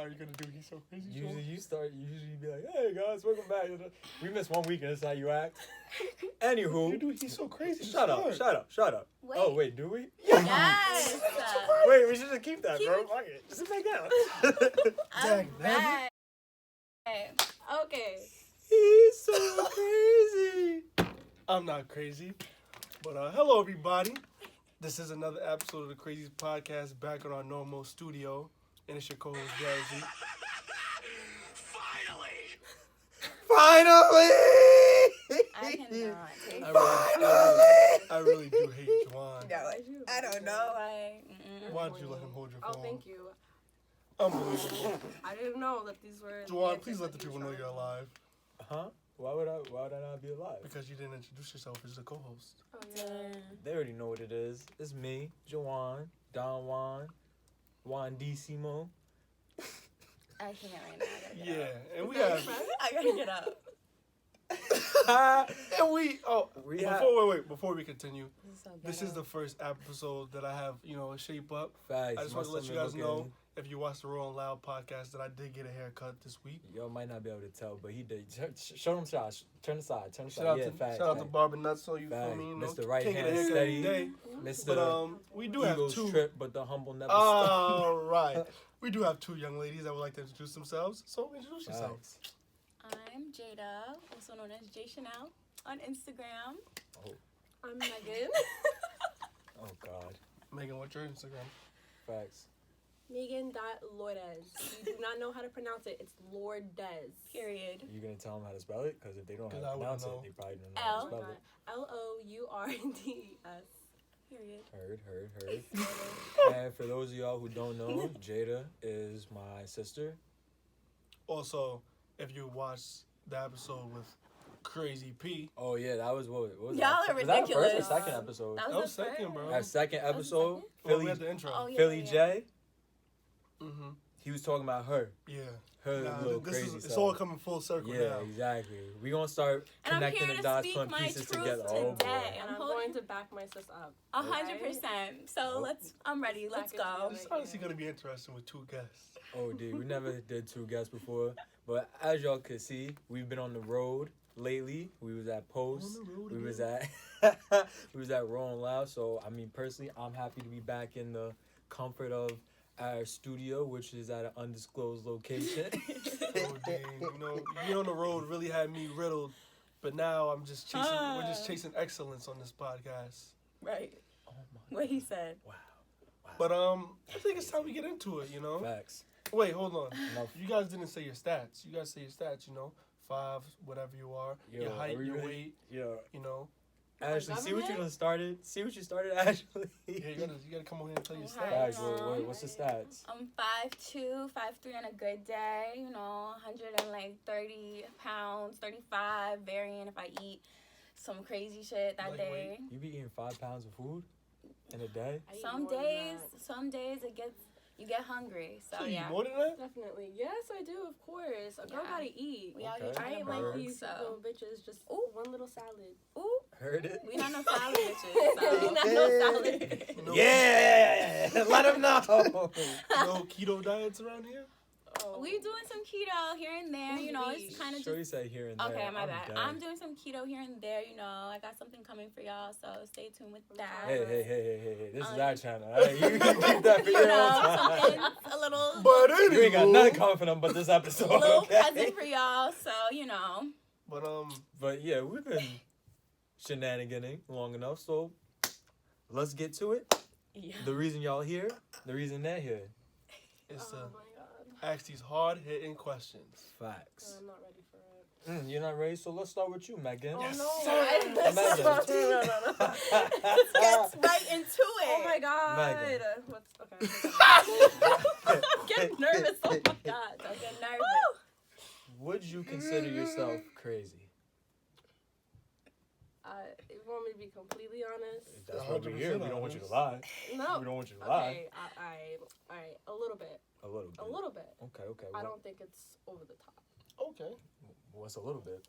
are you gonna do He's So Crazy? Usually you usually be like, hey guys, welcome back. We missed 1 week and that's how you act. Anywho. You do He's So Crazy. Shut up. Wait. Oh, wait, do we? Yes. Wait, we should just keep that, bro. Fuck it. Just make that. Alright. Okay. He's so crazy. I'm not crazy. But hello, everybody. This is another episode of the Crazies podcast back in our normal studio. And it's your co-host, Jazzy. Finally! I cannot take I really do hate Juwan. No, I don't know. Why did you let him hold your phone? Oh, thank you. Unbelievable. I didn't know that these were... Juwan, please let the people know you're alive. Huh? Why would I not be alive? Because you didn't introduce yourself as the co-host. Oh, yeah. They already know what it is. It's me, Juwan, Don Juan Decimo. I can't right now. I gotta get Yeah, up. and we have... I gotta get up. And before we continue, this is So the first episode that I have, shape up. Facts. I just want to let you guys know, if you watch the Raw and Loud podcast, that I did get a haircut this week. Y'all might not be able to tell, but he did. Show them shots. Turn aside. Shout out to Barber Nuts, so you feel me? Mr. Right Can't get a Hand haircut Steady. today. Mr. But we do have Eagles two. Trip, but the humble never All right. We do have two young ladies that would like to introduce themselves. So introduce yourselves. I'm Jada, also known as J Chanel on Instagram. I'm Megan. Oh, God. Megan, what's your Instagram? Facts. Megan.Lourdes. You do not know how to pronounce it. It's Lourdes. Period. You gonna tell them how to spell it? Because if they don't know 'Cause how I to wouldn't pronounce it, know. they probably don't know how to spell it. Lourdes. Period. Heard. And for those of y'all who don't know, Jada is my sister. Also, if you watch the episode with Crazy P, Oh, yeah, that was what was Y'all that? are Was that our first or ridiculous. second episode? That that was was the second, first. bro. Our second That was episode, second? Well, we Philly, had the intro. Oh, yeah. Philly J, Mm-hmm. he was talking about her. Yeah. Her little crazy It's self. all coming full circle Yeah, now. exactly. We gonna start And I'm connecting here the to dots, speak putting my pieces truth together. today. Oh boy. And I'm going to back my sis up. 100%. So I'm ready. Let's go. It's honestly going to be interesting with two guests. Oh, dude, we never did two guests before, but as y'all could see, we've been on the road lately. We was at Post. On the road We again. was at we was at Rolling Loud. So I mean, personally, I'm happy to be back in the comfort of our studio, which is at an undisclosed location. Oh, dang. Being on the road really had me riddled. But now I'm just chasing. We're just chasing excellence on this podcast. Right. Oh my What he said. wow. But I think it's time we get into it. Facts. Wait, hold on. Enough. You guys didn't say your stats. You guys say your stats. 5, whatever you are, your height, your weight. Yeah. Ashley, see what you done started. See what you started, Ashley. Yeah, you gotta come over here and tell your Okay. stats. Facts. What's the stats? I'm 5'2", 5'3" on a good day. 130 pounds, 35, varying if I eat some crazy shit that day. You be eating 5 pounds of food in a day? I eat Some more than days you get hungry. So You eat yeah. more than that? Definitely. Yes, I do, of course. A girl Yeah. gotta eat. We out here Okay. I trying ain't to like work, these so. little bitches, just Ooh. one little salad. Ooh, Heard it? we not no salad bitches. So. We not no salad. No, Yeah! Let him know! no keto diets around here? Oh. We doing some keto here and there. It's kind of Sure, you just. say here and there. Okay, my bad. dead. I'm doing some keto here and there. I got something coming for y'all, so stay tuned with that. Hey. This is our channel. Right? You can keep that for your own time. Something a little. But You ain't got nothing coming for them but this episode, A little okay? present for y'all, so But But yeah, we've been shenaniganing long enough, so let's get to it. Yeah. The reason y'all here, the reason they're here. it's Oh to my god. ask these hard-hitting questions. Facts. I'm not ready for it. You're not ready, so let's start with you, Megan. Yes, no. sir. Megan. Let's get right into it. Oh my god. Megan. What's okay? I'm getting nervous. Oh my god. Don't get nervous. Would you consider yourself crazy? You want me to be completely honest? That's what we're here. We don't want you to lie. No. We don't want you to lie. Okay, alright, a little bit. A little bit. A little bit. Okay. I don't think it's over the top. Okay. What's a little bit?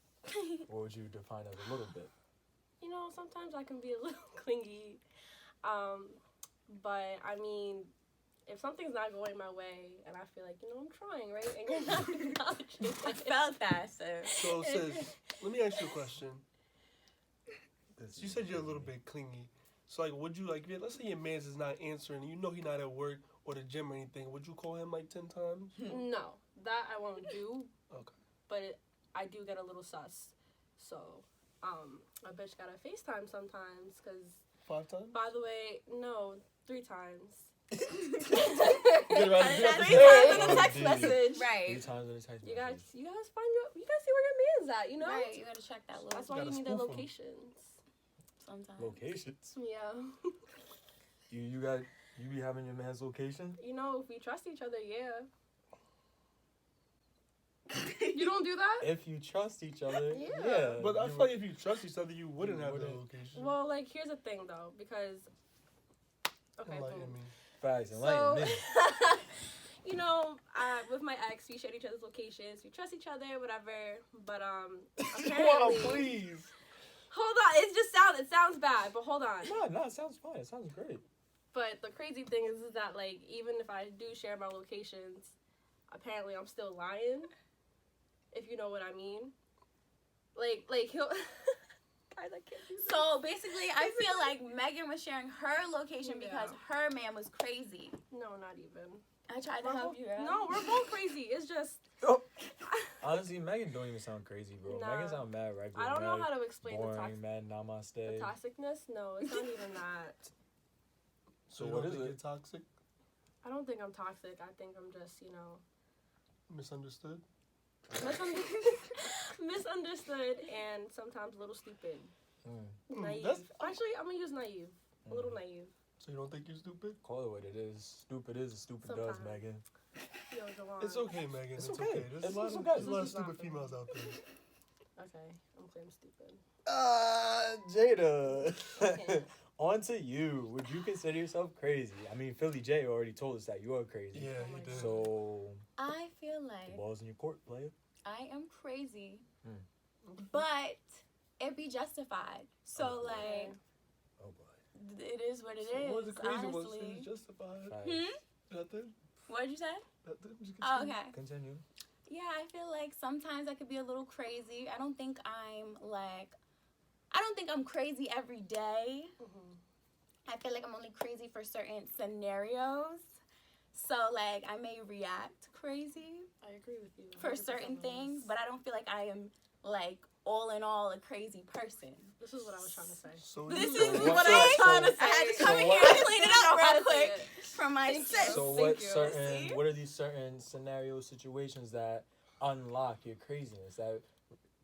What would you define as a little bit? Sometimes I can be a little clingy. But I mean, if something's not going my way, and I feel like, I'm trying, right? And you're not acknowledging I it. felt that, so. So, sis, let me ask you a question. You said you're a little bit clingy. So, like, would you, like, let's say your man's is not answering, you know he's not at work or the gym or anything, would you call him, like, 10 times? No, that I won't do. Okay. But I do get a little sus. So, my bitch gotta FaceTime sometimes, because, 5 times? by the way, no, 3 times. Get That's around 3 times in a Oh, text dude. message. 3 Right. times in a text You message. guys see where your man's at, Right, you gotta check that little That's why you Gotta need their spoof 'em. locations. sometimes. Locations. Yeah. You be having your man's location? If we trust each other, yeah. You don't do that? If you trust each other, Yeah. yeah. But I you feel like if you trust each other, you wouldn't have the wouldn't. location. Well, like, here's the thing, though, because... Okay, Enlighten boom. me. Facts, So, enlighten me. with my ex, we shared each other's locations. We trust each other, whatever. But, Wow, apparently... please. Hold on, it sounds bad, but hold on. No, it sounds fine. It sounds great. But the crazy thing is that, like, even if I do share my locations, apparently I'm still lying, if you know what I mean. Like he'll... Guys, I can't do this. So basically, I feel like Megan was sharing her location because Yeah. her man was crazy. No, not even. I tried to help you, right? No, we're both crazy. It's just... Honestly, Megan don't even sound crazy, bro. Nah. Megan sound mad regular. I don't know mad how to explain boring, mad namaste. the toxicness. No, it's not even that. So you what don't is think it? you're toxic? I don't think I'm toxic. I think I'm just, Misunderstood? misunderstood and sometimes a little stupid. Naive. That's- Actually, I'm going to use naive. A little naive. So you don't think you're stupid? Call it what it is. Stupid is, stupid does, Sometimes. Megan. Yo, Javon. It's okay, Megan. It's It's okay. okay. There's It's a lot okay. of, there's a This lot of is stupid not for me. females out there. Okay, I'm claiming stupid. Jada. Okay. On to you. Would you consider yourself crazy? I mean, Philly J already told us that you are crazy. Yeah, Oh he my did. God. So, I feel the like ball's in your court, player. I am crazy, Hmm. but it be justified. So Oh, like, Oh, boy. it is what it So is. what was the crazy one? honestly. It's justified. Facts. Nothing? What'd you say? Nothing? Just Oh, continue. okay. Continue. Yeah, I feel like sometimes I could be a little crazy. I don't think I'm crazy every day. I feel like I'm only crazy for certain scenarios. So like I may react crazy I agree with you. for 100% certain on things, this. but I don't feel like I am like all in all a crazy person. This is what I was trying to say. So This you- is So what what- I was trying to so- say. I had to so come in what- here and clean it I up know how real to say quick it. from my Thank you. sis. So Thank what you. certain See? what are these certain scenario situations that unlock your craziness that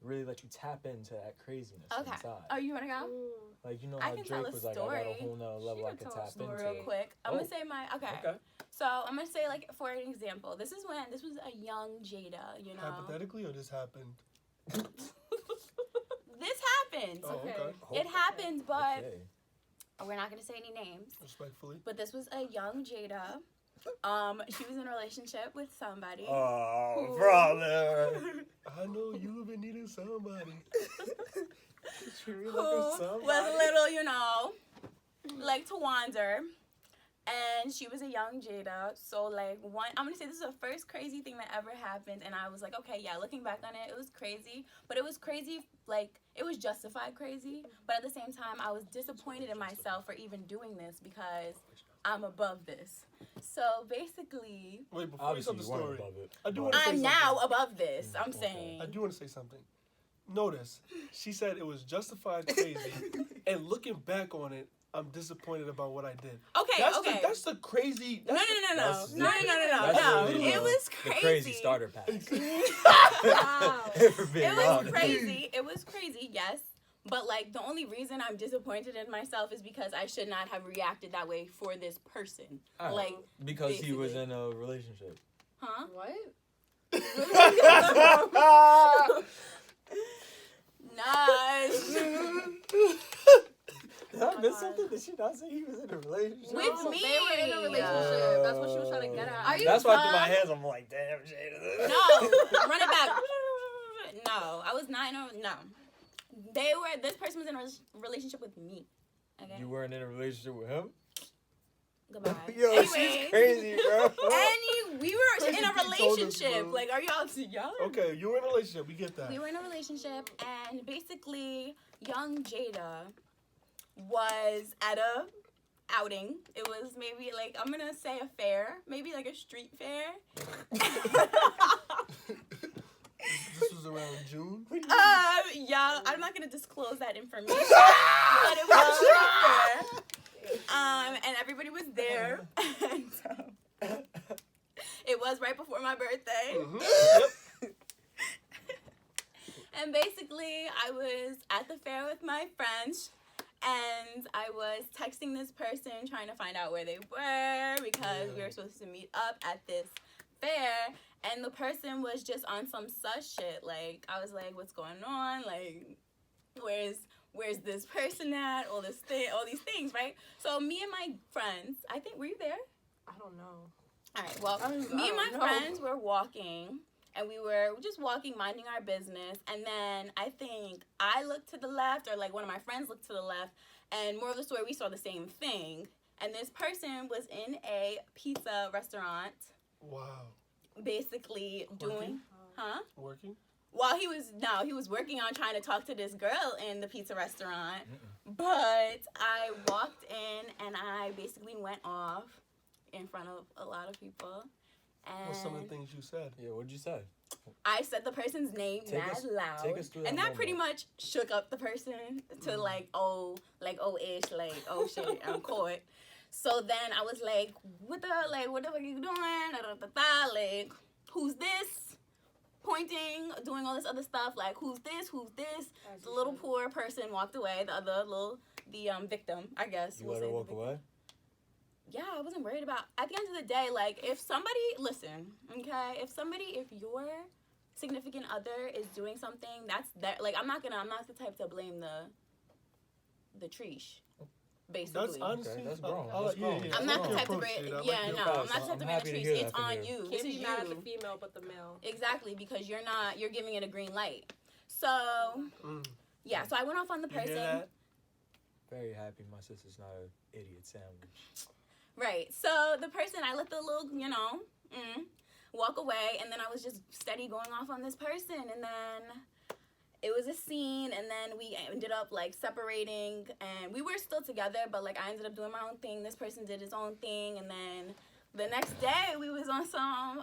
really let you tap into that craziness Okay. inside? Oh, you wanna go? Like, you know I how can tell Drake a was like, I got a story. whole nother level She I can could tell a tap story. into. Real quick. I'm Oh. gonna say my okay. So I'm gonna say like for an example, this was a young Jada, you know. Hypothetically, or this happened? This happened. Oh, okay. It happened, but Okay. we're not gonna say any names. Respectfully. But this was a young Jada. She was in a relationship with somebody. Oh, who- brother. I know you've been needing somebody. Who was a little, you know, like to wander. And she was a young Jada. So, like, I'm going to say this is the first crazy thing that ever happened. And I was like, okay, yeah, looking back on it, it was crazy. But it was crazy, like, it was justified crazy. But at the same time, I was disappointed in myself for even doing this because I'm above this. So, basically, Wait, before you Obviously, tell the you weren't story, above it. I do but- wanna say I'm something. now above this. I'm Okay. saying. I do want to say something. Notice, she said it was justified crazy, and looking back on it, I'm disappointed about what I did. Okay, okay. That's the crazy. No. That's No. really It was the crazy. crazy starter pack. Wow. For being It was honest. crazy. It was crazy, yes. But, like, the only reason I'm disappointed in myself is because I should not have reacted that way for this person. Alright. Like, Because he was basically. in a relationship. huh? What? Nice. Did I miss something? Did she not say he was in a relationship? With No, me. They were in a relationship. That's what she was trying to get at. Are you That's why I threw my dumb? hands. I'm like, damn, Jada. No. Run it back. No. I was not in a, no. This person was in a relationship with me. Okay? You weren't in a relationship with him? Goodbye. Yo, Anyway, she's crazy, bro. we were Crazy in a thing told us, relationship. bro. Like, are y'all together? Okay, you were in a relationship. We get that. We were in a relationship, and basically, young Jada was at a outing. It was maybe like, I'm gonna say a fair, maybe like a street fair. This was around June. Yeah, I'm not gonna disclose that information, but it was a street fair. And everybody was there, and it was right before my birthday. Yep. And basically, I was at the fair with my friends, and I was texting this person trying to find out where they were because we were supposed to meet up at this fair, and the person was just on some sus shit. Like, I was like, what's going on? Like, where's this person at? All these things, right? So me and my friends, I think, were you there? I don't know. All right, well, me and my friends were walking, and we were just walking, minding our business, and then I think I looked to the left, or like one of my friends looked to the left, and more of the story, we saw the same thing, and this person was in a pizza restaurant. Wow. Basically doing, Working? Well, he was working on trying to talk to this girl in the pizza restaurant, but I walked in, and I basically went off in front of a lot of people. And What's some of the things you said? Yeah, what'd you say? I said the person's name loud, take us through that and that moment. pretty much shook up the person to like oh shit, I'm caught. So then I was like, what the fuck are you doing? Like, who's this? Pointing, doing all this other stuff. Like, who's this? The little poor person walked away. The victim, I guess. You let her walk away? Yeah, I wasn't worried about. At the end of the day, like, if your significant other is doing something, that's that. Like, I'm not the type to blame the treesh. Basically, That's honestly, okay, that's grown. Yeah. I'm not the type to approach blame. it. I Yeah, like your no, approach. I'm not the type to I'm blame the happy to trees. hear It's that from on you. you. Can't This be is mad at you. the female, but the male. Exactly, because you're giving it a green light. So, yeah, so I went off on the You hear person. that? Very happy my sister's not an idiot sandwich. Right. So the person, I let the little, walk away, and then I was just steady going off on this person, and then it was a scene, and then we ended up like separating, and we were still together, but like I ended up doing my own thing. This person did his own thing, and then the next day we was on some,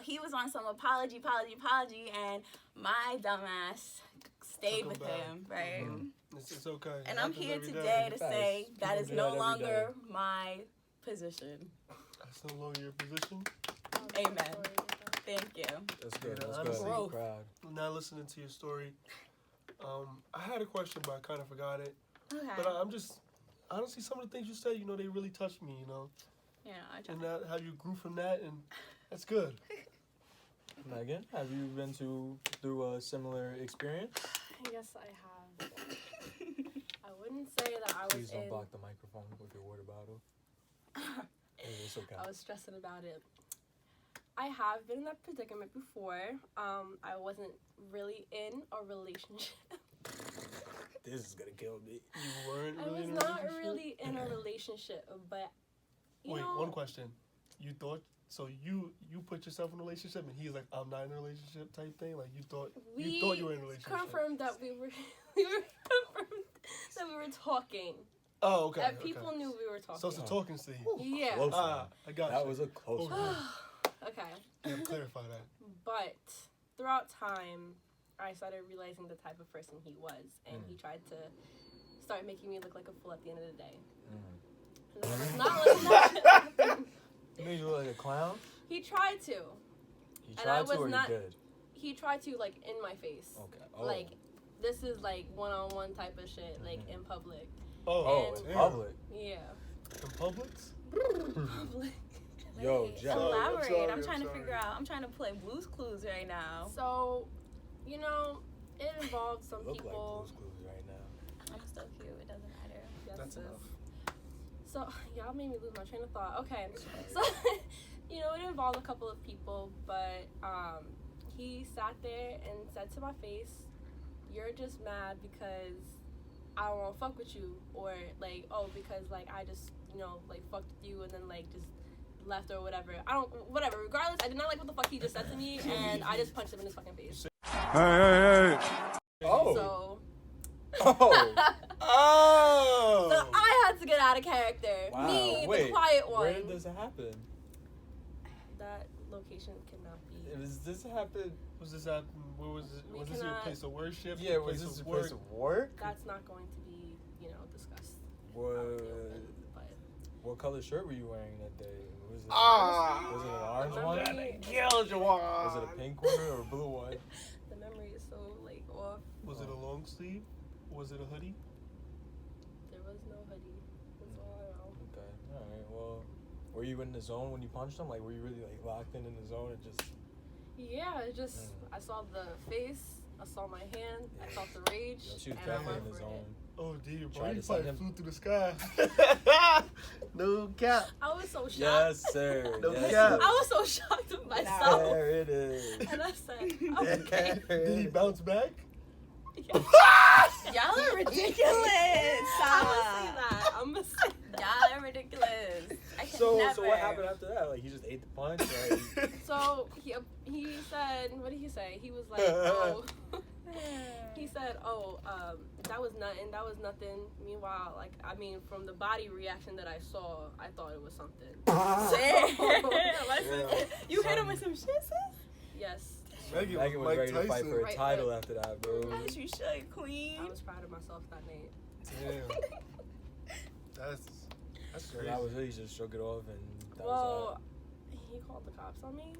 he was on some apology, and my dumbass stayed with him, right? It's okay. And I'm here today to say that is no longer my position. That's no longer your position. Amen. Thank you. That's good. Yeah, That's honestly, good. Growth. Proud. Now listening to your story, I had a question, but I kind of forgot it. Okay. But I'm just, honestly, some of the things you said, they really touched me, Yeah, I try. And that, how you grew from that, and that's good. Megan, have you been through a similar experience? Yes, I have. I wouldn't say that I was Please don't in. block the microphone with your water bottle. It's okay. I was stressing about it. I have been in that predicament before. I wasn't really in a relationship. This is gonna kill me. You weren't I really was in a not relationship? really in a relationship, but Wait, know, one question. You thought, so you put yourself in a relationship, and he's like, I'm not in a relationship type thing? Like, you thought you were in a relationship? confirmed that we were confirmed that we were talking. Oh, okay. That people knew we were talking. So it's a talking stage. Yeah. Close one. I got That you. was a close one. Okay. Yeah, clarify that. But throughout time, I started realizing the type of person he was, and he tried to start making me look like a fool at the end of the day. It's not like that. You made you look like a clown? He tried to. He And I tried to was or not- he did? He tried to, like, in my face. Okay. Oh. Like, this is, like, one-on-one type of shit, like, in public. Oh, and- in public. Yeah. In Publix? Public. Yo, Wait, Jack. elaborate. sorry, I'm trying to sorry. figure out. I'm trying to play Blue's Clues right now. So, you know, it involved some Look people. like Blue's Clues right now. I'm still cute. It doesn't matter. That's Yes, enough. So, y'all made me lose my train of thought. Okay. So, you know, it involved a couple of people, but he sat there and said to my face, "You're just mad because I don't want to fuck with you," or like, "Oh, because like I just, like fucked with you and then like just left or whatever. Whatever. Regardless, I did not like what the fuck he just said to me, and I just punched him in his fucking face. Hey. Oh. So. Oh. Oh. So I had to get out of character. Wow. Me, Wait, the quiet one. where does it happen? That location cannot be. Does this happen? Was this at? Where was it? We Was this your cannot- place of worship? Yeah, Your was place this a of place of work? That's not going to be, discussed. What, But what color shirt were you wearing that day? Was it, Ah. was it an orange the one? memory- Was it a pink one or a blue one? The memory is so like off. Was it a long sleeve? Was it a hoodie? There was no hoodie. That's all I know. Okay, alright, well, were you in the zone when you punched him? Like, were you really, like, locked in the zone and just... Yeah, it just I saw the face, I saw my hand, I felt the rage, Yo, she was and I definitely went in the for zone. it. Oh, dear, bro. Tried You to probably send him- flew through the sky. No cap. I was so shocked. Yes, sir. No yes, cap. sir. I was so shocked with myself. There it is. And I said, okay. Did he bounce back? Yeah. Y'all are ridiculous. I'm gonna say that. I'm gonna say Y'all are ridiculous. I can So never. what happened after that? Like, he just ate the punch? Or So he said, what did he say? He was like, oh, he said, oh, that was nothing. Meanwhile, like, I mean, from the body reaction that I saw, I thought it was something. You hit him with some shit, sis? Yes, Megan was Mike ready to fight for a Right title hook. after that, bro. As you should, queen. I was proud of myself that night. Damn. That's So crazy. that was it. He just shook it off, and that Well, he called the cops on me.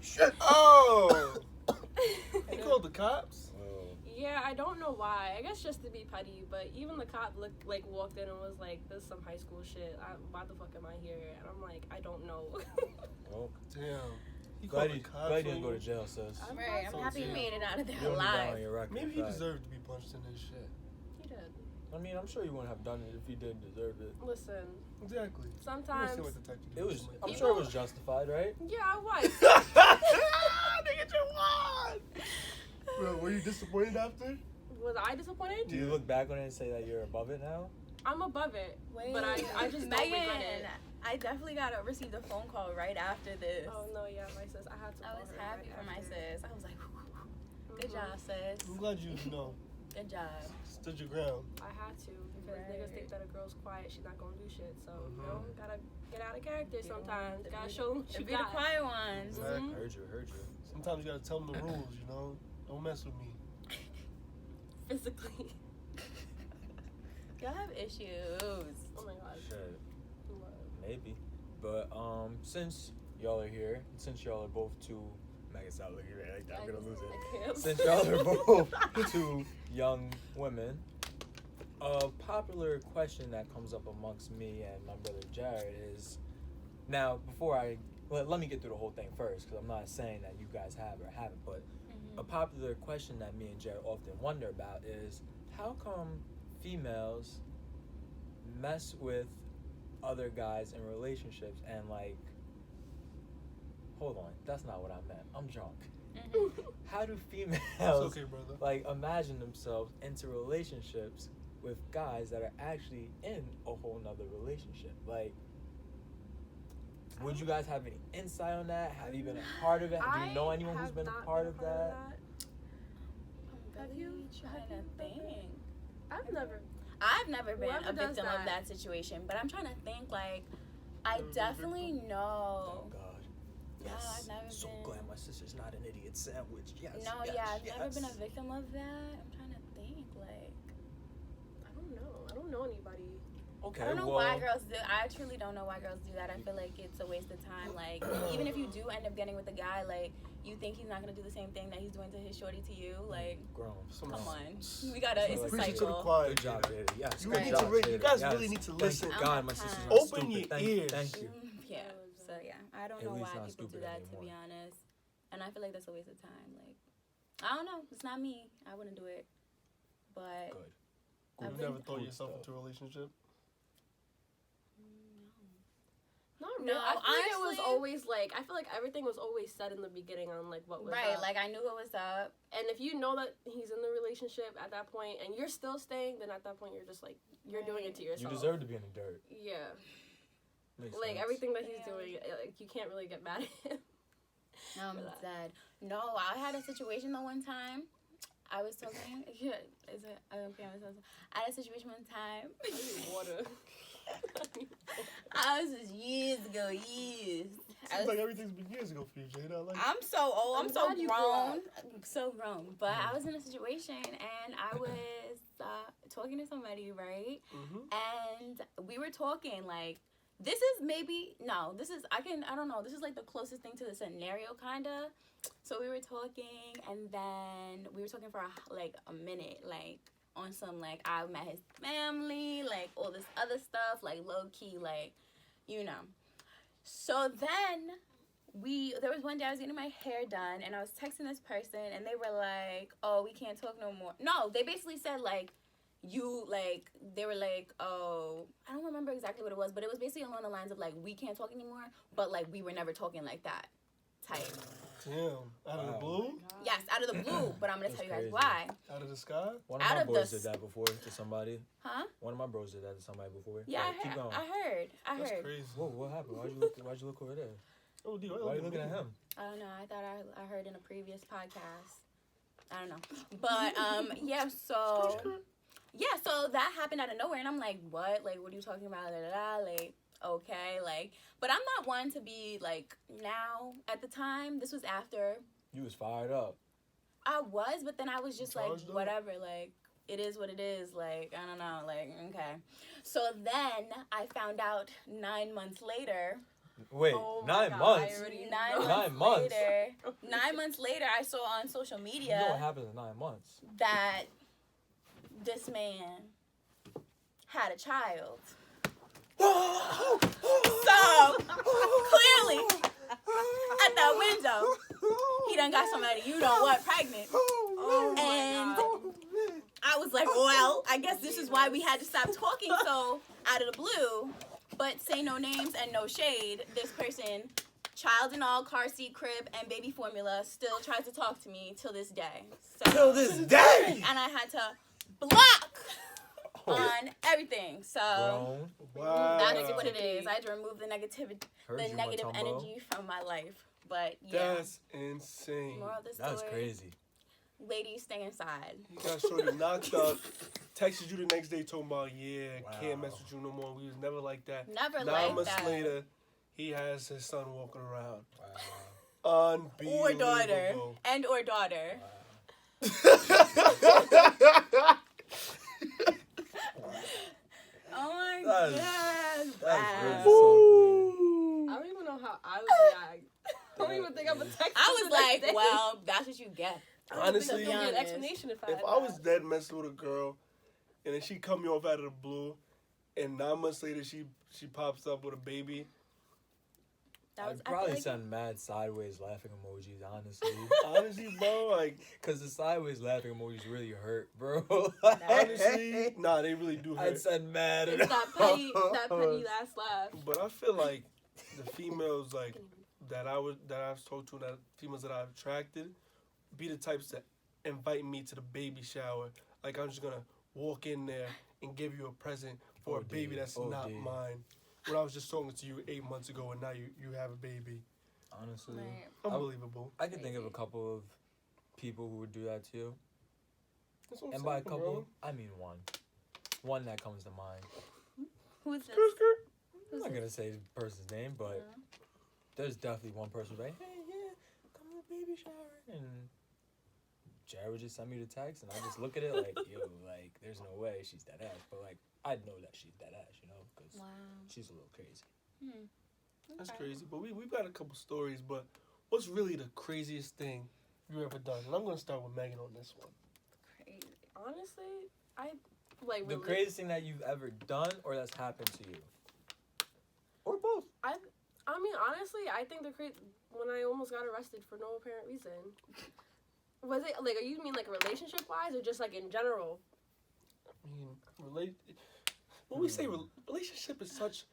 Shit. Oh. He called the cops? Oh. Yeah, I don't know why. I guess just to be petty, but even the cop walked in and was like, "This is some high school shit. Why the fuck am I here?" And I'm like, "I don't know." Well, Damn. He glad called the you cops. glad you on didn't go to you? jail, sis. Right, I'm happy you made it out of there You don't need that on alive. your record. Maybe he fact. deserved to be punched in his shit. He did. I mean, I'm sure you wouldn't have done it if he did deserve it. Listen, Exactly. sometimes. What detective It was. I'm did. sure it was justified, right? Yeah, I was. Nigga, you won! Bro, were you disappointed after? Was I disappointed? Do you look back on it and say that you're above it now? I'm above it, Wait, but I just don't regret it. I definitely received a phone call right after this. Oh no, yeah, my sis. I had to. I call was her happy right for my after. sis. I was like, good Mhm. job, sis. I'm glad you Good job. stood your ground. I had to because niggas think that a girl's quiet, she's not gonna do shit. So gotta get out of character sometimes. Gotta show them what you Be the got. quiet ones. Exactly. Heard you. Sometimes you gotta tell them the rules, Don't mess with me. Physically. Y'all have issues. Oh my god. Shit, What? maybe. But since y'all are here, since y'all are both two, Megan, stop looking at me like that. I'm gonna lose it. I can't. Since y'all are both two young women, a popular question that comes up amongst me and my brother Jared is, now before let me get through the whole thing first, because I'm not saying that you guys have or haven't, but a popular question that me and Jared often wonder about is, how come females mess with other guys in relationships and hold on, that's not what I meant. I'm drunk. How do females It's okay, brother. imagine themselves into relationships with guys that are actually in a whole nother relationship? Would you guys have any insight on that? Have you been a part of it? Do you know anyone who's been a part of that? Have you? Trying to think. I've never. I've never been Whoever a does victim of that situation, but I'm trying to think. I definitely know. Thank God. No, Yes. I've never so been. glad my sister's not an idiot sandwich. Yes. No, yes, yeah, I've yes. never been a victim of that. I'm trying to think. I don't know. I don't know anybody. Okay. I don't know well, why girls do. I truly don't know why girls do that. I feel like it's a waste of time. Even if you do end up getting with a guy, you think he's not gonna do the same thing that he's doing to his shorty to you. grown. Come on, we gotta. It's a Preach it to the cycle. choir. Good job, Jada. Yes. You, good need job, to you Jada. guys Yes. really need to Thank listen. God, my Open sister's not Open stupid. your Thank, ears. Thank you. Yeah. So yeah, I don't At know least why not people do stupid that. To be anymore. honest, and I feel like that's a waste of time. I don't know. It's not me. I wouldn't do it. But Good. You've I've never been- thrown Good yourself stuff. into a relationship? Not No, really. I feel like it was honestly- always like, I feel like everything was always said in the beginning on like what was Right, up. like I knew what was up. And if you know that he's in the relationship at that point and you're still staying, then at that point you're just like, you're doing it to You yourself. deserve to be in the dirt. Yeah. Makes Like sense. everything that he's Yeah. doing, like you can't really get mad at him. No, I'm For that. dead. No, I had a situation the one time. I was talking. Yeah, is it? I don't care. I had a situation one time. I need water. I was just years ago. Years. I Seems was- like everything's been years ago for you, Jada. Like, I'm so old. I'm, I'm so glad you grew grown. up. I'm so grown. But I was in a situation and I was talking to somebody, right? And we were talking like, this is maybe, no, this is, I don't know. This is like the closest thing to the scenario kind of. So we were talking and then we were talking for like a minute, like on some, like I met his family, like all this other stuff, like low key, like, you know. So then there was one day I was getting my hair done and I was texting this person and they were like, oh, we can't talk no more. No, they basically said like, they were like, oh, I don't remember exactly what it was, but it was basically along the lines of like, we can't talk anymore, but like we were never talking like that type. damn. Out of the blue? Yes, out of the blue, but I'm going to That's tell you guys crazy. why. Out of the sky? One of Out my of bros the did that before to somebody. Huh? One of my bros did that to somebody before. Yeah, Like, keep going. I heard. That's crazy. Whoa, what happened? Why'd you look over there? Oh, D, Why are you looking at him? I don't know. I thought I heard in a previous podcast. I don't know. But, yeah, so... Yeah, so that happened out of nowhere, and I'm like, what? Like, what are you talking about? Da, da, da. Like, okay, like... But I'm not one to be, like, now, at the time, this was after... You was fired up. I was, but then I was just like, Charged up. whatever, like, it is what it is, like, I don't know, like, okay. So then I found out 9 months later... Wait, Oh my 9 God, months? I already 9 know. months 9 months? later... 9 months later, I saw on social You media... know what happens in 9 months? that this man had a child. So clearly, at that window, he done got somebody you know what pregnant. Oh my And God. I was like, well, I guess this is why we had to stop talking so out of the blue. But say no names and no shade. This person, child and all, car seat, crib, and baby formula, still tries to talk to me till this day. So, Till this day! and I had to block Oh, on everything. So grown. Wow. that's what it is. I had to remove the negativity, Heard the you, negative Matumbo. energy from my life. But yeah, That's insane. moral of the story: That's crazy. ladies, stay inside. You got shorty knocked up, texted you the next day talking about, yeah, can't Wow. mess with you no more. We was never like that. Never 9 like months that. later, he has his son walking around. Wow. Unbelievable. Or daughter, and or daughter. Oh my That's- god! That's really Wow. something. I don't even know how I would react. I don't even think I would text I him was the next like, day. well, that's what you get. I don't Honestly, think there'd be an honest. explanation if if I was dead messing with a girl, and then she cut me off out of the blue, and 9 months later she pops up with a baby, That was I'd probably I feel like, send mad sideways laughing emojis, honestly. honestly, bro, like, Because the sideways laughing emojis really hurt, bro. honestly, nah, they really do hurt. I'd send mad. It's that petty last laugh. But I feel like the females like that I've talked to, that females that I've attracted, be the types that invite me to the baby shower. Like I'm just gonna walk in there and give you a present for a OD, baby that's not OD. mine. When I was just talking to you 8 months ago, and now you have a baby. Honestly, Right. Unbelievable. I can think of a couple of people who would do that too. That's what I'm And by a saying, couple, bro. I mean one. One that comes to mind. who's this? Skirt, skirt. I'm not gonna say the person's name, but there's definitely one person who's like, hey, yeah, come to the baby shower. And Jared would just send me the text, and I just look at it like, yo, like, there's no way she's that ass. But, like, I know that she's that ass, you know, because Wow. she's a little crazy. That's Okay. crazy. But we've got a couple stories. But what's really the craziest thing you ever done? And I'm gonna start with Megan on this one. Crazy. Honestly, I like The craziest thing that you've ever done or that's happened to you? Or both. I mean, honestly, I think when I almost got arrested for no apparent reason. Was it like? You mean like relationship wise, or just like in general? I mean, when we say relationship is such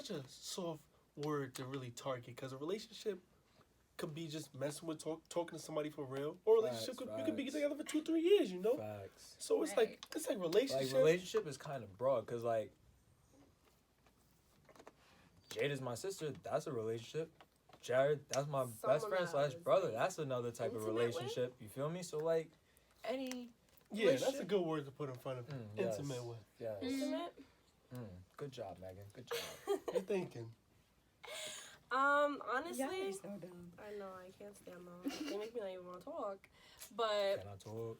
a soft word to really target, because a relationship could be just messing with talking to somebody for real, or a relationship you could be together for 2-3 years, you know. Facts. So it's like relationship. Like relationship is kind of broad, cause like Jada's my sister. That's a relationship. Jared, that's my best friend / brother. That's another type of relationship. You feel me? So like any. Yeah, that's a good word to put in front of yes. intimate with. Yes. Intimate. Good job, Megan. Good job. You're thinking. Honestly, Y'all are so dumb. I know I can't stand them. They make me not even want to talk. But Can I talk?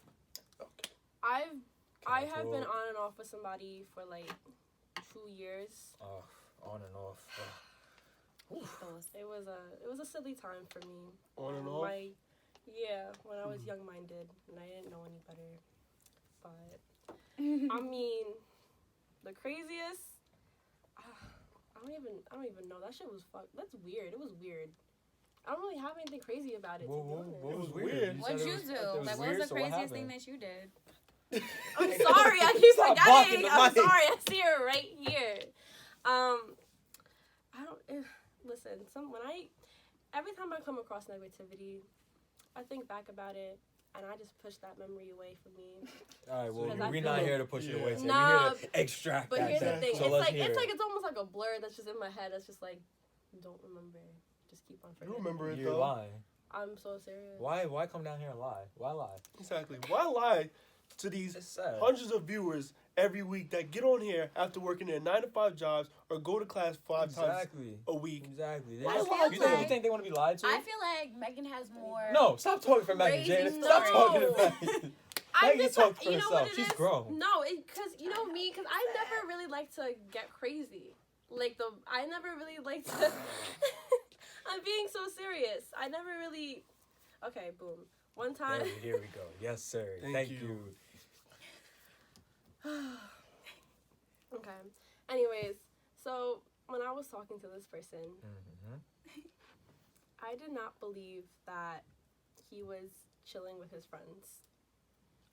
Okay. I have been on and off with somebody for like 2 years. On and off. It was a silly time for me. On and off. When I was young-minded and I didn't know any better. But I mean, the craziest. I don't even know. That shit was That's weird. It was weird. I don't really have anything crazy about it. What was weird? What'd you do? Like, what was the craziest thing that you did? I'm sorry. I keep Stop blocking forgetting. the I'm mic. sorry. I see her right here. I don't listen. Every time I come across negativity, I think back about it. And I just push that memory away from me. All right, well, Because we're not here to push it away. So Nah, we're here to extract But that. here's the then. thing. So It's almost like a blur that's just in my head. That's just like, don't remember. Just keep on You forgetting. remember it You're though. lying. I'm so serious. Why come down here and lie? Why lie? Exactly. Why lie to these It's sad. hundreds of viewers every week that get on here after working their 9-to-5 jobs or go to class 5 times a week? Exactly. I feel You like- think they want to be lied to? I feel like Megan has more. No, stop talking for Megan, Crazy Jada. Stop stories. talking to Megan. Megan just, talk for you know what herself. it She's is? grown. No, because you know me, because I never really like to get crazy. I never really like to. I'm being so serious. I never really. Okay, boom. One time. Here we go. Yes, sir. Thank you. Okay. Anyways, so when I was talking to this person, I did not believe that he was chilling with his friends.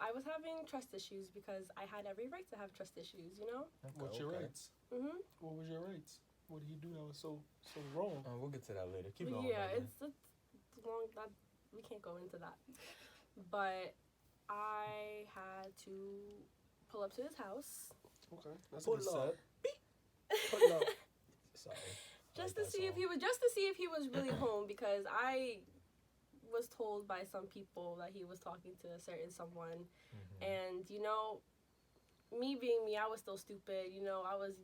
I was having trust issues because I had every right to have trust issues, you know? What's your rights? Mm-hmm. What was your rights? What did he do that was so wrong? We'll get to that later. Keep going. Yeah, Megan. it's long. That we can't go into that. But I had to pull up to his house. Okay, that's Pull a good up. set. Pull up. Sorry. Just to see if he was really home, because I was told by some people that he was talking to a certain someone, and you know, me being me, I was still stupid. You know, I was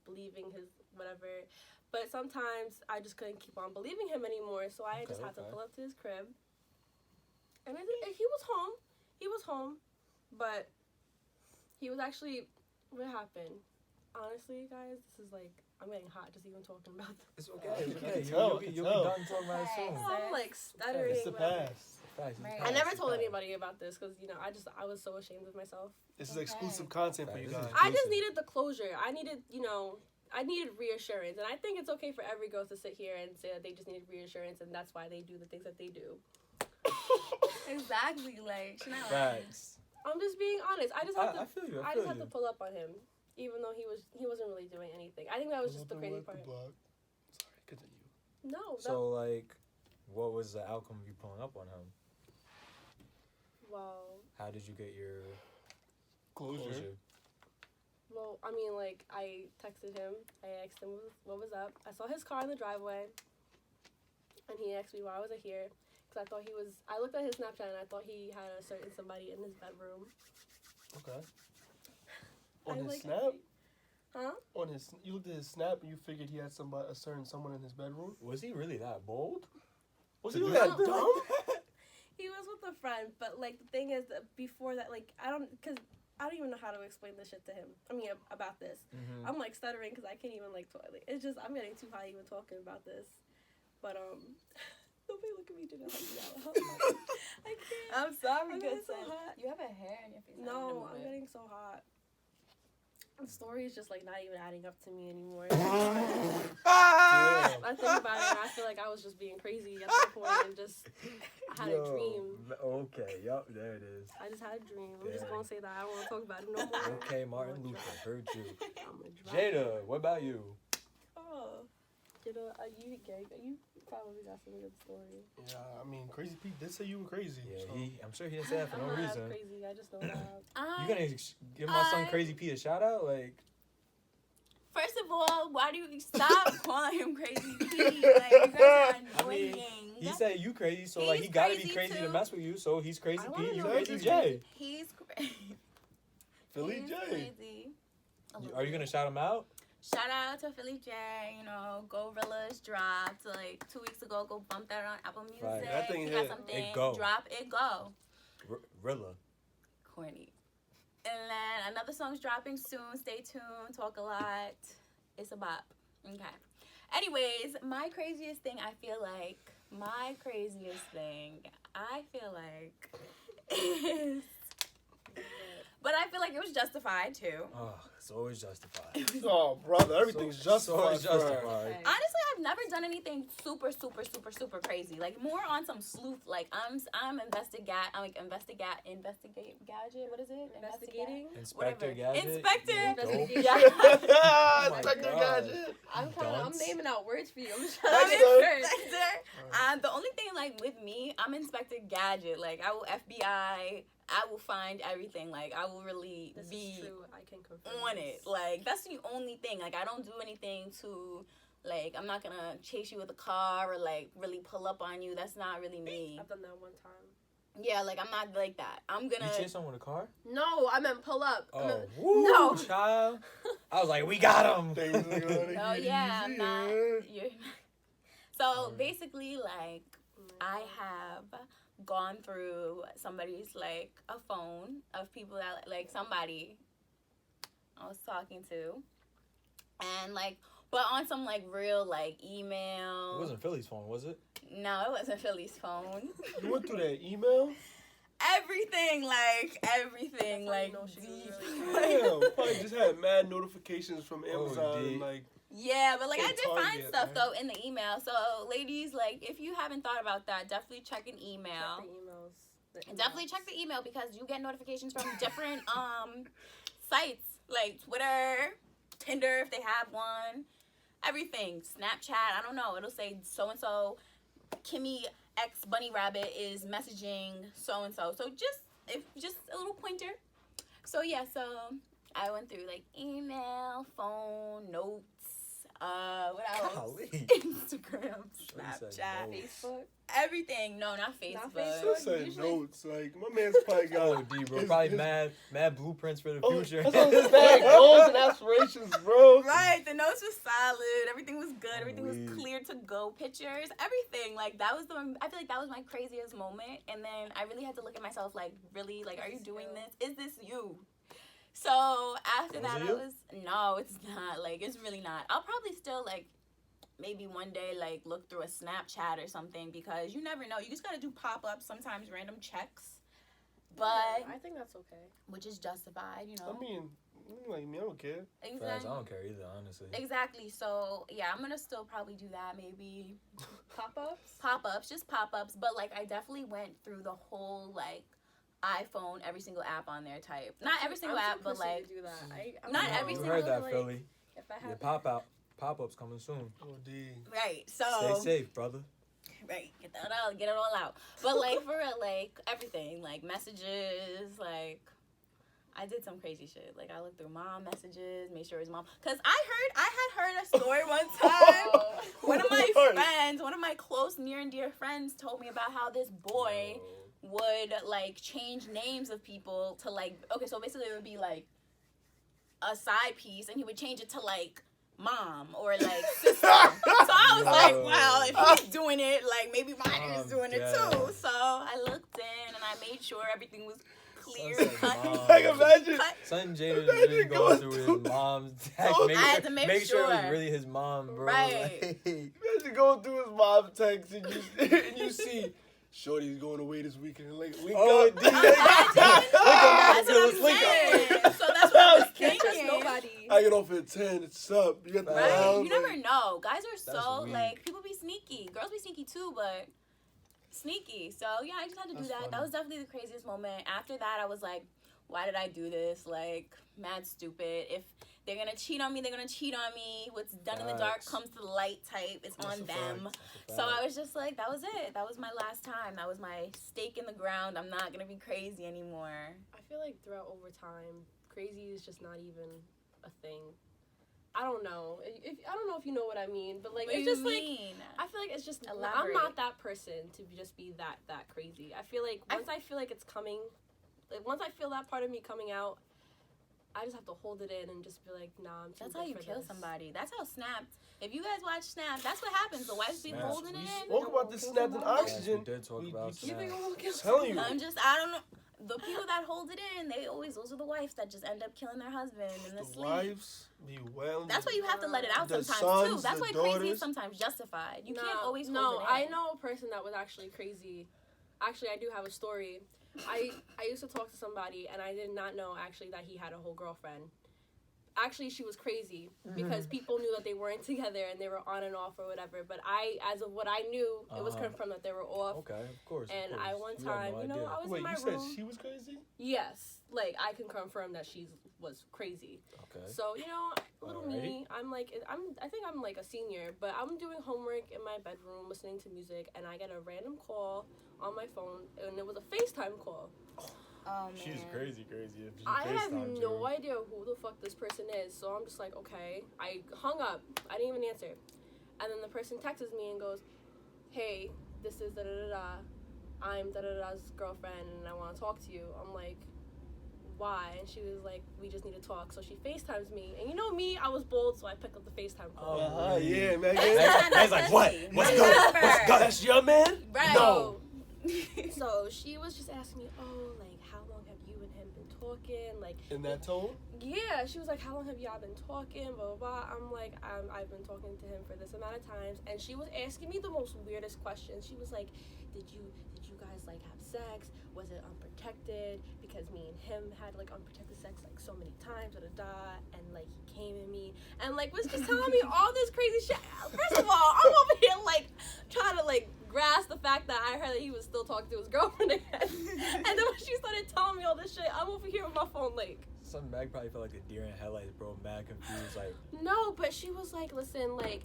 believing his whatever, but sometimes I just couldn't keep on believing him anymore. So I just had to pull up to his crib, and he was home. He was home, but he was actually. What happened? Honestly, guys, this is like. I'm getting hot just even talking about this. It's okay. It's okay. Tell, You'll be done talking about it soon. I'm like stuttering. It's the past. I never told anybody about this because I was so ashamed of myself. This is exclusive content for you guys. I just needed the closure. I needed reassurance, and I think it's okay for every girl to sit here and say that they just needed reassurance, and that's why they do the things that they do. Exactly, like Chanel. Facts. I'm just being honest. I just had to. I feel you. I just had to pull up on him, even though he wasn't really doing anything. I think that was just the crazy part. Sorry, continue. No. So like, what was the outcome of you pulling up on him? Well. How did you get your Closure. Well, I mean, like, I texted him. I asked him what was up. I saw his car in the driveway, and he asked me why was I here. Because I looked at his Snapchat, and I thought he had a certain somebody in his bedroom. Okay. On his snap? Huh? You looked at his snap and you figured he had a certain someone in his bedroom? Was he really that bold? Was he that dumb? He was with a friend, but, like, the thing is that before that, like, I don't even know how to explain this shit to him. I mean, about this. Mm-hmm. I'm, like, stuttering because I can't even, like, it's just, I'm getting too high even talking about this. But, nobody look at me do that. I can't. I'm sorry, I'm good getting so sis. hot. You have a hair in your face. No, I'm getting so hot. The story is just, like, not even adding up to me anymore. I think about it and I feel like I was just being crazy at that point and just I had a dream. Okay, yup, there it is. I just had a dream. I'm just gonna say that. I don't want to talk about it no more. Okay, Martin Luther, heard you. I'm gonna drop Jada, what about you? Oh. You probably got some good story. Yeah, I mean, Crazy Pete did say you were crazy. Yeah, so. I'm sure he didn't say that for I'm no not reason. crazy. I just know that. You gonna give my son Crazy Pete a shout out? Like, First of all, why do you stop calling him Crazy Pete? Like, you guys are annoying. he said you crazy, so He's like he gotta be crazy crazy to too. mess with you. So he's Crazy I wanna Pete, you know Crazy if J. He's crazy. Philly He's J. crazy. Are you gonna shout him out? Shout out to Philly J, you know, Gorillas dropped like 2 weeks ago. Go bump that on Apple Music. Right. That thing He got hit. something. It go. Drop it, go. Rilla. Corny. And then another song's dropping soon. Stay tuned. Talk a lot. It's a bop. Okay. Anyways, my craziest thing, I feel like is, but I feel like it was justified too. Oh, it's always justified. Oh, brother, everything's justified. It's always justified. Okay. Honestly, I've never done anything super crazy. Like more on some sleuth. Like I'm investigate gadget. What is it? Investigating. Inspector Whatever. Gadget. Inspector. you dope. Investigation. Yeah. Inspector God. Gadget. I'm Dunce. naming out words for you. I'm just I'm trying to Inspector. The only thing like with me, I'm Inspector Gadget. Like I will FBI. I will find everything. Like I will really This be is true. I can confirm on this. it. Like that's the only thing. Like I don't do anything to like I'm not gonna chase you with a car or like really pull up on you. That's not really me. I've done that one time. Yeah, like I'm not like that. I'm gonna You chase someone with a car? No, I meant pull up. I Oh, meant, woo, No. child. I was like, we got him. Things are gonna Oh get yeah, I'm not easier. you're so basically like I have gone through somebody's like a phone of people that like somebody I was talking to and like but on some like real like email. It wasn't Philly's phone, was it? No, it wasn't Philly's phone. You went through that email? everything That's how like you know she was deep. really Damn, probably just had mad notifications from Amazon D. and like. Yeah, but like I From did find Target, stuff man. though in the email. So ladies, like if you haven't thought about that, definitely check an email. Check the emails. The inbox. Definitely check the email because you get notifications from different sites like Twitter, Tinder if they have one, everything, Snapchat. I don't know. It'll say so and so, Kimmy X Bunny Rabbit is messaging so and so. So just a little pointer. So yeah, so I went through like email, phone, notes. What else? Golly. Instagram, said Snapchat, notes. Facebook. everything. No, not Facebook. Facebook. Just said Usually- notes. Like my man's probably got. Oh, D, bro. Probably mad blueprints for the Oh, future. that's what I'm saying. Goals and aspirations, bro. Right, the notes was solid. Everything was good. Everything was Weird. clear to go. Pictures, everything. Like that was I feel like that was my craziest moment. And then I really had to look at myself. Like, really, like, are you doing this? Is this you? So after Was that, it I you? was no, it's not. Like, it's really not. I'll probably still like. Maybe one day, like, look through a Snapchat or something because you never know. You just gotta do pop-ups, sometimes random checks. But, Yeah, I think that's okay. which is justified, you know. I mean, like me, I don't care. Facts, Exactly. I don't care either, honestly. Exactly. So, yeah, I'm gonna still probably do that. Maybe Pop-ups. pop-ups, just pop-ups. But, like, I definitely went through the whole, like, iPhone, every single app on there type. Not every single I'm app, too but, pussy like, to do that. I'm not not every You single, heard that, like, Philly. If I Your have pop-ups coming soon. Oh, D. right. So, Stay safe, brother. right, get it all out. But, like, for real, like, everything, like, messages, like, I did some crazy shit. Like, I looked through mom messages, made sure his mom, because I had heard a story one time. One of my friends, one of my close, near and dear friends told me about how this boy would, like, change names of people to, like, okay, so basically it would be, like, a side piece, and he would change it to, like, mom or, like, sister. So I was like, well, if he's doing it, like, maybe mine is doing it too. So I looked in, and I made sure everything was clear, Sounds like cut. mom. Like imagine. Son Jada Imagine is really going going through through- his mom's text. I had to make sure it sure. was really his mom, bro. Right. Like, Imagine going through his mom's text and you see, Shorty's going away this weekend. Link Oh, up. D. That's what I'm Link up. saying. So that's what I was can't trust thinking. nobody. I get off at 10. It's up. You got the Right? loud, You never like- know. Guys are so, weak. like, people be sneaky. Girls be sneaky too, but sneaky. So, yeah, I just had to do That's that. funny. That was definitely the craziest moment. After that, I was like, why did I do this? Like, mad stupid. If They're gonna cheat on me. They're gonna cheat on me. What's done in the dark comes to the light type. It's That's on a them. fact. So I was just like, that was it. That was my last time. That was my stake in the ground. I'm not gonna be crazy anymore. I feel like throughout over time, crazy is just not even a thing. I don't know. I don't know if you know what I mean, but like What it's do just you like mean? I feel like it's just Elaborate. I'm not that person to just be that crazy. I feel like once I feel like it's coming, like once I feel that part of me coming out, I just have to hold it in and just be like, nah, I'm too That's good how you for kill this. somebody. That's how Snapped. If you guys watch Snapped, that's what happens. The wives be Snapped. holding We it in. spoke about this snapped in Yes, oxygen. we did talk about You think Snapped. I'm gonna kill Telling you. I don't know. The people that hold it in, those are the wives that just end up killing their husband in the The sleep. wives be well. That's why you have to let it out The sometimes sons, too. That's the why crazy daughters. is sometimes justified. You No, can't always hold No, it in. I know a person that was actually crazy. Actually, I do have a story. I used to talk to somebody, and I did not know actually that he had a whole girlfriend. Actually, she was crazy because people knew that they weren't together and they were on and off or whatever. But as of what I knew, it was confirmed that they were off. Okay, of course. And of course. I one You had time, no you know, idea. I was Wait, in my you room. said she was crazy? Yes, like I can confirm that she was crazy. Okay. So you know, little me, I think I'm like a senior, but I'm doing homework in my bedroom, listening to music, and I get a random call on my phone, and it was a FaceTime call. Oh man. She's crazy. If she I have FaceTimed no you. idea who the fuck this person is, so I'm just like, okay. I hung up. I didn't even answer. And then the person texts me and goes, hey, this is da-da-da-da. I'm da-da-da-da's girlfriend, and I want to talk to you. I'm like, why? And she was like, we just need to talk. So she FaceTimes me. And you know me, I was bold, so I picked up the FaceTime call. Oh, Yeah, man. Man's like, what? What's good? What's good? That's your man? Right. No. So she was just asking me, oh, like, how long have you and him been talking? Like, In that tone? yeah, she was like, how long have y'all been talking, blah, blah, blah. I'm like, I've been talking to him for this amount of times. And she was asking me the most weirdest questions. She was like, did you guys, like, have sex? Was it unprotected? Because me and him had, like, unprotected sex, like, so many times, da-da-da. And, like, he came at me. And, like, was just telling me all this crazy shit. First of all, I'm over here, like, trying to, like, grasp the fact that I heard that he was still talking to his girlfriend again. And then when she started telling me all this shit, I'm over here with my phone, like, Some Meg probably felt like a deer in headlights, bro. Mad confused, like. no, but she was like, listen, like,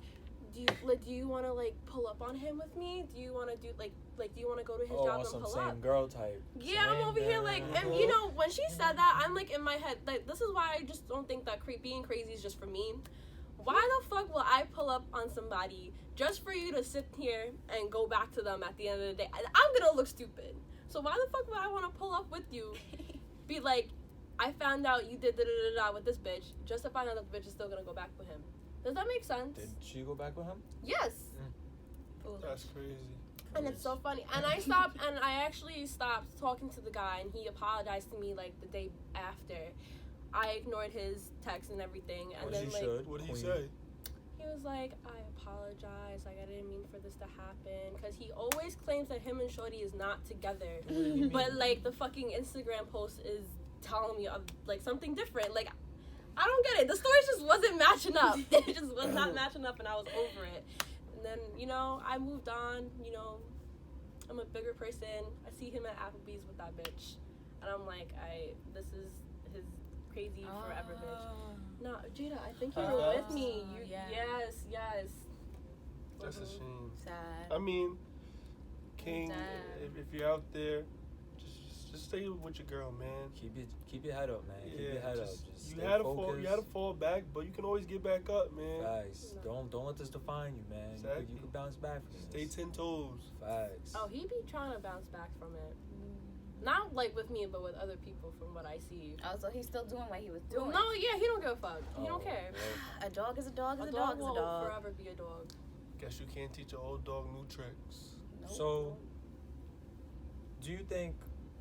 do you want to, like, pull up on him with me? Do you want to do, like, do you want to go to his Oh, job on and some pull same up? girl type. Yeah, I'm Same over here, like, and, girl. you know, when she said that, I'm, like, in my head, like, this is why I just don't think that being crazy is just for me. Why the fuck will I pull up on somebody just for you to sit here and go back to them at the end of the day? I'm gonna look stupid. So why the fuck would I want to pull up with you? Be like, I found out you did da-da-da-da with this bitch, just to find out that the bitch is still gonna go back with him. Does that make sense? Did she go back with him? Yes. That's crazy. And it's so funny. And I actually stopped talking to the guy, and he apologized to me, like, the day after. I ignored his text and everything, and As then, you like, should. What did he Queen. say? he was like, I apologize, like, I didn't mean for this to happen, because he always claims that him and Shorty is not together, but, like, the fucking Instagram post is telling me of, like, something different. Like, I don't get it. The stories just wasn't matching up. It just was not matching up, and I was over it. And then, you know, I moved on. You know, I'm a bigger person. I see him at Applebee's with that bitch, and I'm like, this is his crazy forever bitch. No, Jada, I think you were with me. Yes. That's a shame. Sad. I mean, King, Damn. if you're out there, just stay with your girl, man. Keep your head up, man. Keep your head up. Just you stay had focused. to fall back, but you can always get back up, man. Facts. No. Don't let this define you, man. Exactly. You can bounce back from Stay this. 10 toes. Facts. Oh, he be trying to bounce back from it. Not like with me, but with other people from what I see. Oh, so he's still doing what he was doing. No, yeah, he don't give a fuck. He don't Oh, care. well, A dog is a dog is A a dog dog is a will dog. forever be a dog. Guess you can't teach an old dog new tricks. Nope. So, do you think,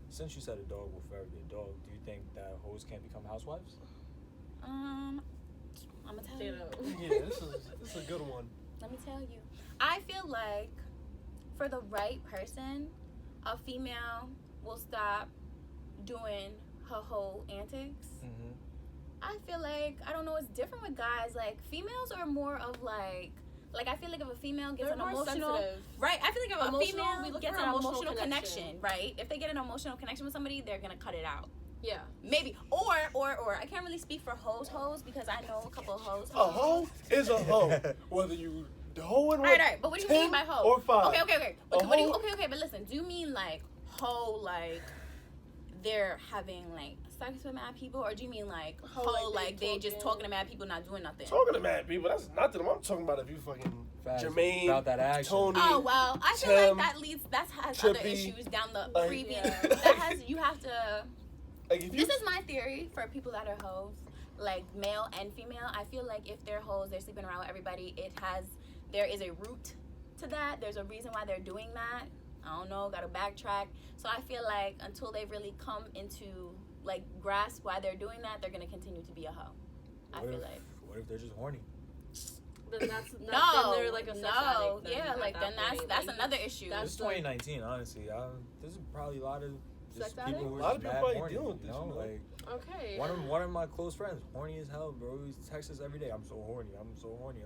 since you said a dog will forever be a dog, do you think that hoes can't become housewives? I'm gonna tell you. Yeah, this is a good one. Let me tell you. I feel like for the right person, a female will stop doing her whole antics. Mm-hmm. I feel like, I don't know, it's different with guys. Like, females are more of like I feel like if a female gets They're an more emotional, sensitive. right? I feel like if Emotional, we a female look gets for an emotional emotional connection, connection. right? If they get an emotional connection with somebody, they're gonna cut it out. Yeah. Maybe. Or I can't really speak for hoes because I know a couple of hoes. A hoe is a hoe. Whether you hoeing with Alright. But what do you mean by hoe? or 5. Okay. But but listen, do you mean like hoe like they're having like sex with mad people, or do you mean like hoe like they just talking to mad people not doing nothing? Talking to mad people, that's nothing. I'm talking about if you fucking Jermaine, about that action. Tony. Oh well, I feel Tim, like that has Trippy, other issues down the like, previous. yeah. That has you have to. Like if you, This is my theory for people that are hoes, like male and female. I feel like if they're hoes, they're sleeping around with everybody. There is a root to that. There's a reason why they're doing that. I don't know. Got to backtrack. So I feel like until they really come into like grasp why they're doing that, they're gonna continue to be a hoe. What if they're just horny? Then that's then they're like a sex addict, then yeah, like then point, that's like, another issue. It's 2019, honestly. There's probably a lot of just Sex people who a are lot just of people mad probably horny, dealing with you this, know? you know? Like Okay. one of my close friends, horny as hell, bro. He texts us every day. I'm so horny.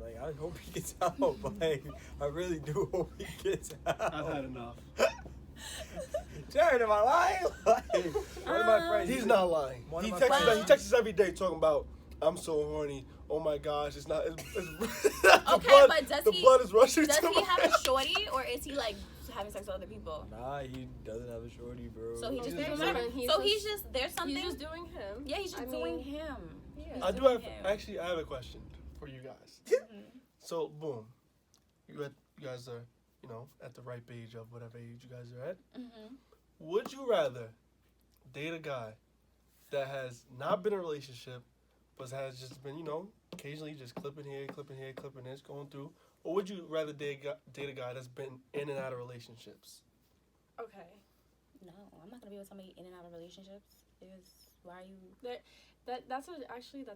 Like I hope he gets out. Like I really do hope he gets out. I've had enough. Jared, am I lying? Like, one of my friends. He's not lying. He texts us every day talking about I'm so horny. Oh my gosh, it's not. It's Okay, but the blood is rushing. Does to he my have a shorty, or is he like having sex with other people? Nah, he doesn't have a shorty, bro. So he just He's there's something. He's just doing him. Yeah, he's just doing him. Yeah. I do have actually. I have a question for you guys. So boom, you guys are at the ripe age of whatever age you guys are at. Mm-hmm. Would you rather date a guy that has not been in a relationship, but has just been, occasionally just clipping here, clipping this, going through, or would you rather date a guy that's been in and out of relationships? Okay. No, I'm not gonna be with somebody in and out of relationships. Because why are you? That's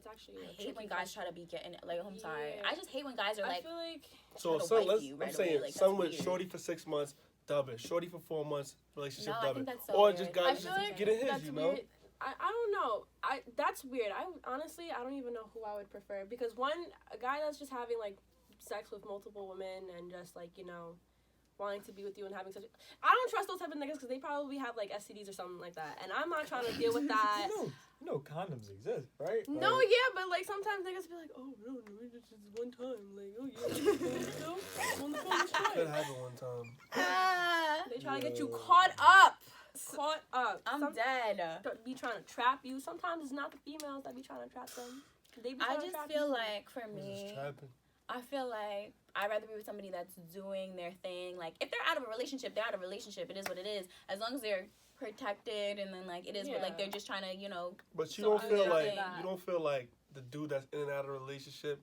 actually. I hate when guys try to be getting like. I'm sorry. I just hate when guys are like. I feel like. So I'm saying some with shorty for 6 months, dub it. Shorty for 4 months, relationship, No, dub it. that's so or weird. just guys like get in his, that's you know. Weird. I don't know. That's weird. Honestly I don't even know who I would prefer, because a guy that's just having like sex with multiple women and just like wanting to be with you and having such. I don't trust those type of niggas because they probably have like STDs or something like that, and I'm not trying to deal with that. You know condoms exist, right? No, yeah, but like sometimes niggas be like, oh no, it's just one time, like oh yeah, on the phone is fine. That happened one time. They try to get you caught up. I'm dead. Be trying to trap you. Sometimes it's not the females that be trying to trap them. They be I trying to just trap feel you. like for me, I feel like I'd rather be with somebody that's doing their thing. Like if they're out of a relationship, they're out of a relationship. It is what it is. As long as they're protected and then like it is what like they're just trying to But you don't feel like the dude that's in and out of a relationship,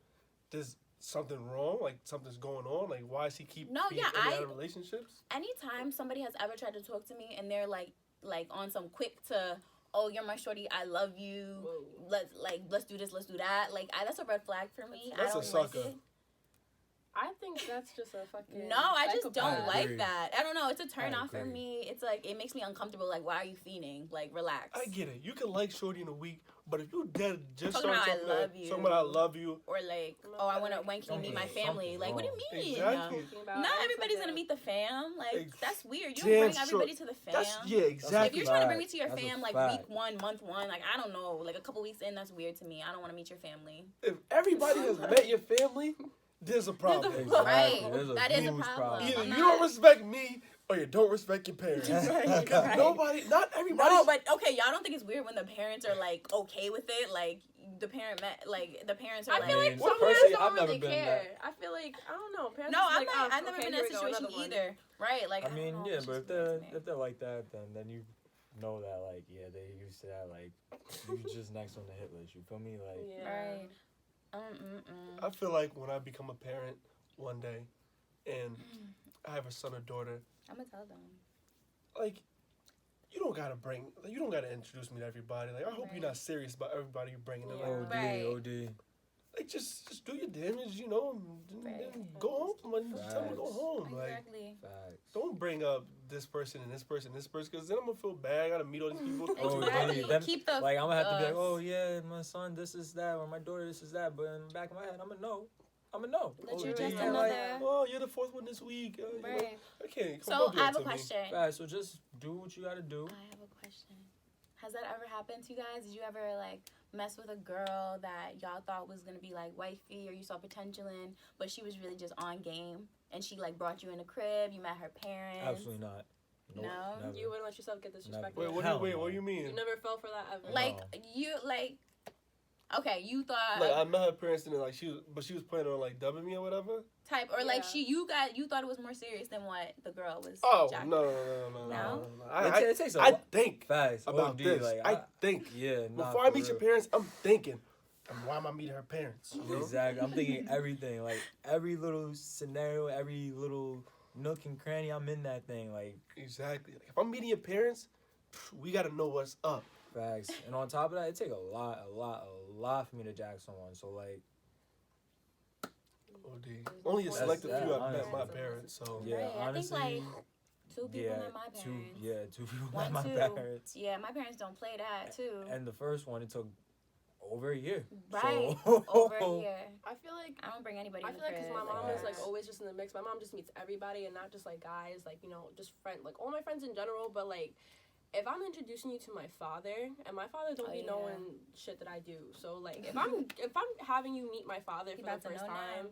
there's something wrong, like something's going on, like why does he keep being in and out of relationships? Anytime somebody has ever tried to talk to me and they're like on some quick to, oh you're my shorty, I love you, let's do this, let's do that, like that's a red flag for me. That's I don't a sucker. like it. I think that's just a fucking. No, I just don't like agree. that. I don't know. It's a turn off for agree. me. It's like it makes me uncomfortable. Like, why are you fiending? Like, relax. I get it. You can like shorty in a week, but if you dead just Talking start about I love you. talking about I love you, Or like, oh, I want to. When can you meet my family? Like, what do you mean? Exactly. Not everybody's gonna meet the fam. Like, that's weird. You Damn don't bring everybody to the fam. Exactly. If you're trying to bring me to your That's a fam, like fact. week 1, month 1, like I don't know, like a couple weeks in, that's weird to me. I don't want to meet your family. If everybody has met your family, there's a problem. Exactly. Right. There's a That is a huge problem. Either I'm you not- don't respect me or you don't respect your parents. Right. Not everybody. No, but okay, y'all don't think it's weird when the parents are like okay with it, like the parents are I like. feel like Well, some personally, parents I've don't never really been care. that. I feel like I don't know. Parents No, just I'm like, not. oh, I've never okay, been in here that we go, situation another one. either. Right? Like I mean, don't know, yeah, it's but just weird to me. if they're like that, then you know that like they used to that like you just next on the hit list. You feel me? Like Right. I feel like when I become a parent one day, and I have a son or daughter, I'm gonna tell them. like, you don't gotta introduce me to everybody. Like, I hope you're not serious about everybody you bringing in. Like, Right. OD. like just do your damage, and then go home. Like, tell them to go home. Like, Exactly. Facts. don't bring up this person and this person, because then I'm gonna feel bad. I gotta meet all these people. Oh, Exactly. then Keep the like I'm gonna have to be like, oh yeah, my son, this is that, or my daughter, this is that. But in the back of my head, I'm gonna know. That you're just yeah, another. Oh, you're the fourth one this week. Right. I can't. So I have a question. Right, so just do what you gotta do. I have a question. Has that ever happened to you guys? Did you ever like mess with a girl that y'all thought was gonna be like wifey or you saw potential in, but she was really just on game and she like brought you in the crib, you met her parents? Absolutely not. Nope, No? never. You wouldn't let yourself get disrespected. Wait, what do you mean? You never fell for that ever. Like you like okay, you thought Like I met her parents and then like she was planning on like dubbing me or whatever. type or like Yeah. you thought it was more serious than what the girl was. Oh jacking. no. No? It takes a I lot. think Facts. about OD, this. like, I think Yeah, nah, before for I meet your real. parents, I'm thinking, why am I meeting her parents? You know? Exactly. I'm thinking everything. Like, every little scenario, every little nook and cranny, I'm in that thing. Like, Exactly. Like, if I'm meeting your parents, we gotta know what's up. facts. And on top of that, it take a lot for me to jack someone. So, like, OD. Only a That's- selective that, few I've met honestly. my parents. So yeah, Right, honestly. I think like two people met my parents. Two people One, met my two. parents. Yeah, my parents don't play that too. And the first one, it took over a year. Right. So, Over here. I feel like I don't bring anybody I in the feel like because crib. my mom is like that. always just in the mix. My mom just meets everybody and not just like guys, like you know, just friend, like all my friends in general. But like, if I'm introducing you to my father, and my father don't Oh, be yeah. knowing shit that I do, so like if I'm having you meet my father You for the about to first know time, now.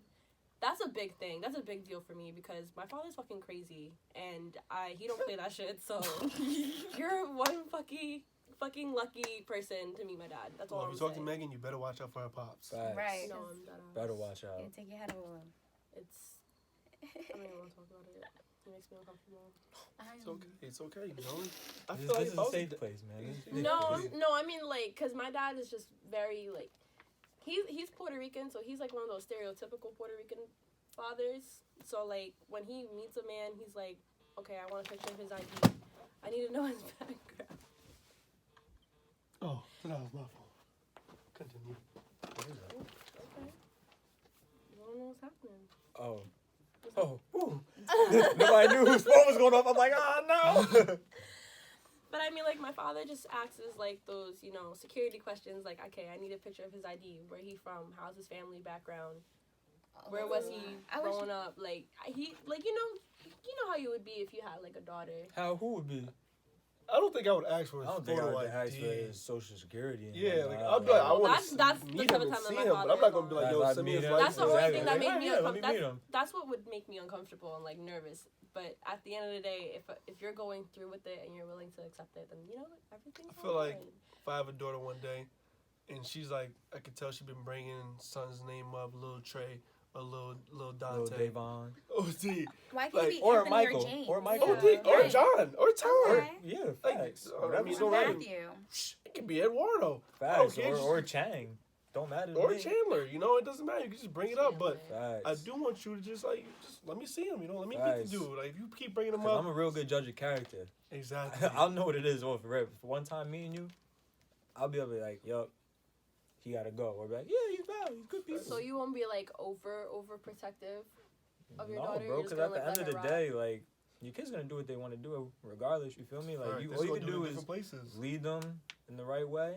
that's a big thing. That's a big deal for me because my father's fucking crazy and he don't play that shit. So you're one fucking lucky person to meet my dad. That's all well, I'm if you talk to saying. Megan, you better watch out for her pops. Facts. Right. No, I'm dead ass. Better watch out. Yeah, take your head over. It's. I don't even want to talk about it. It makes me uncomfortable. It's okay. It's okay. You know. I This, feel like this is if I a was safe place, man. This is a safe No, place. no, I mean like, cause my dad is just very like, he's Puerto Rican, so he's like one of those stereotypical Puerto Rican fathers. So like, when he meets a man, he's like, okay, I want a picture of his ID. I need to know his background. Oh, that was my fault. Continue. Okay. You don't know what's happening. Oh. Ooh. Nobody knew whose phone was going off. I'm like, no. But I mean, like, my father just asks us like those, you know, security questions. Like, okay, I need a picture of his ID. Where he from? How's his family background? Where was he growing up? Like he, like you know how you would be if you had like a daughter. Who would be? I don't think I would ask for his I don't think I photo would ask for ID. his social security. and Yeah, like whatnot. I'll be like, I Well, want that's to the meet type him of and time that see my him, but I'm not father gonna be like, If yo, I send me meet his him- That's the only license. thing that made me let me meet him. That's what would make me uncomfortable and like nervous. But at the end of the day, if you're going through with it and you're willing to accept it, then you know everything's I feel like fine. if I have a daughter one day, and she's like, I could tell she's been bringing son's name up, little Trey or little Little Dante. Davon. OD. Why can't Like, it be or Anthony Michael, or James? or Michael. OD. Or Right. John. Or Tom. Okay. Yeah, Like, facts. I Whatever. mean, Or don't matter. Matthew. It could be Eduardo. I Facts. don't care, Or Chang. Don't matter to Or me. Chandler. You know, it doesn't matter. You can just bring it up. But Facts. I do want you to just let me see him. You know, let me meet Facts. the dude. Like, if you keep bringing him 'Cause up. I'm a real good judge of character. Exactly. I'll know what it is off the rip. If one time me and you, I'll be able to be like, yup, he gotta go. Or be like, yeah, he's valid. He's good people. So you won't be like overprotective of your no, daughter. bro, You're just because at gonna, the like, end of let the her day, like, your kid's gonna do what they want to do regardless. You feel me? Like, Right, all you gonna can it do in is different places. lead them in the right way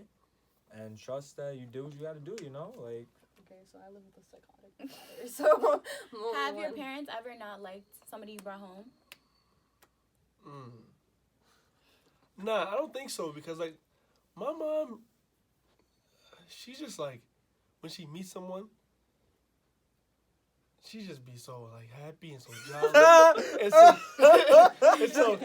and trust that you do what you gotta do, you know? Like, Okay, so I live with a psychotic father, so I'm the only Have your one. parents ever not liked somebody you brought home? Nah, I don't think so because like my mom, she's just like when she meets someone, she just be so like happy and so jolly and so, and so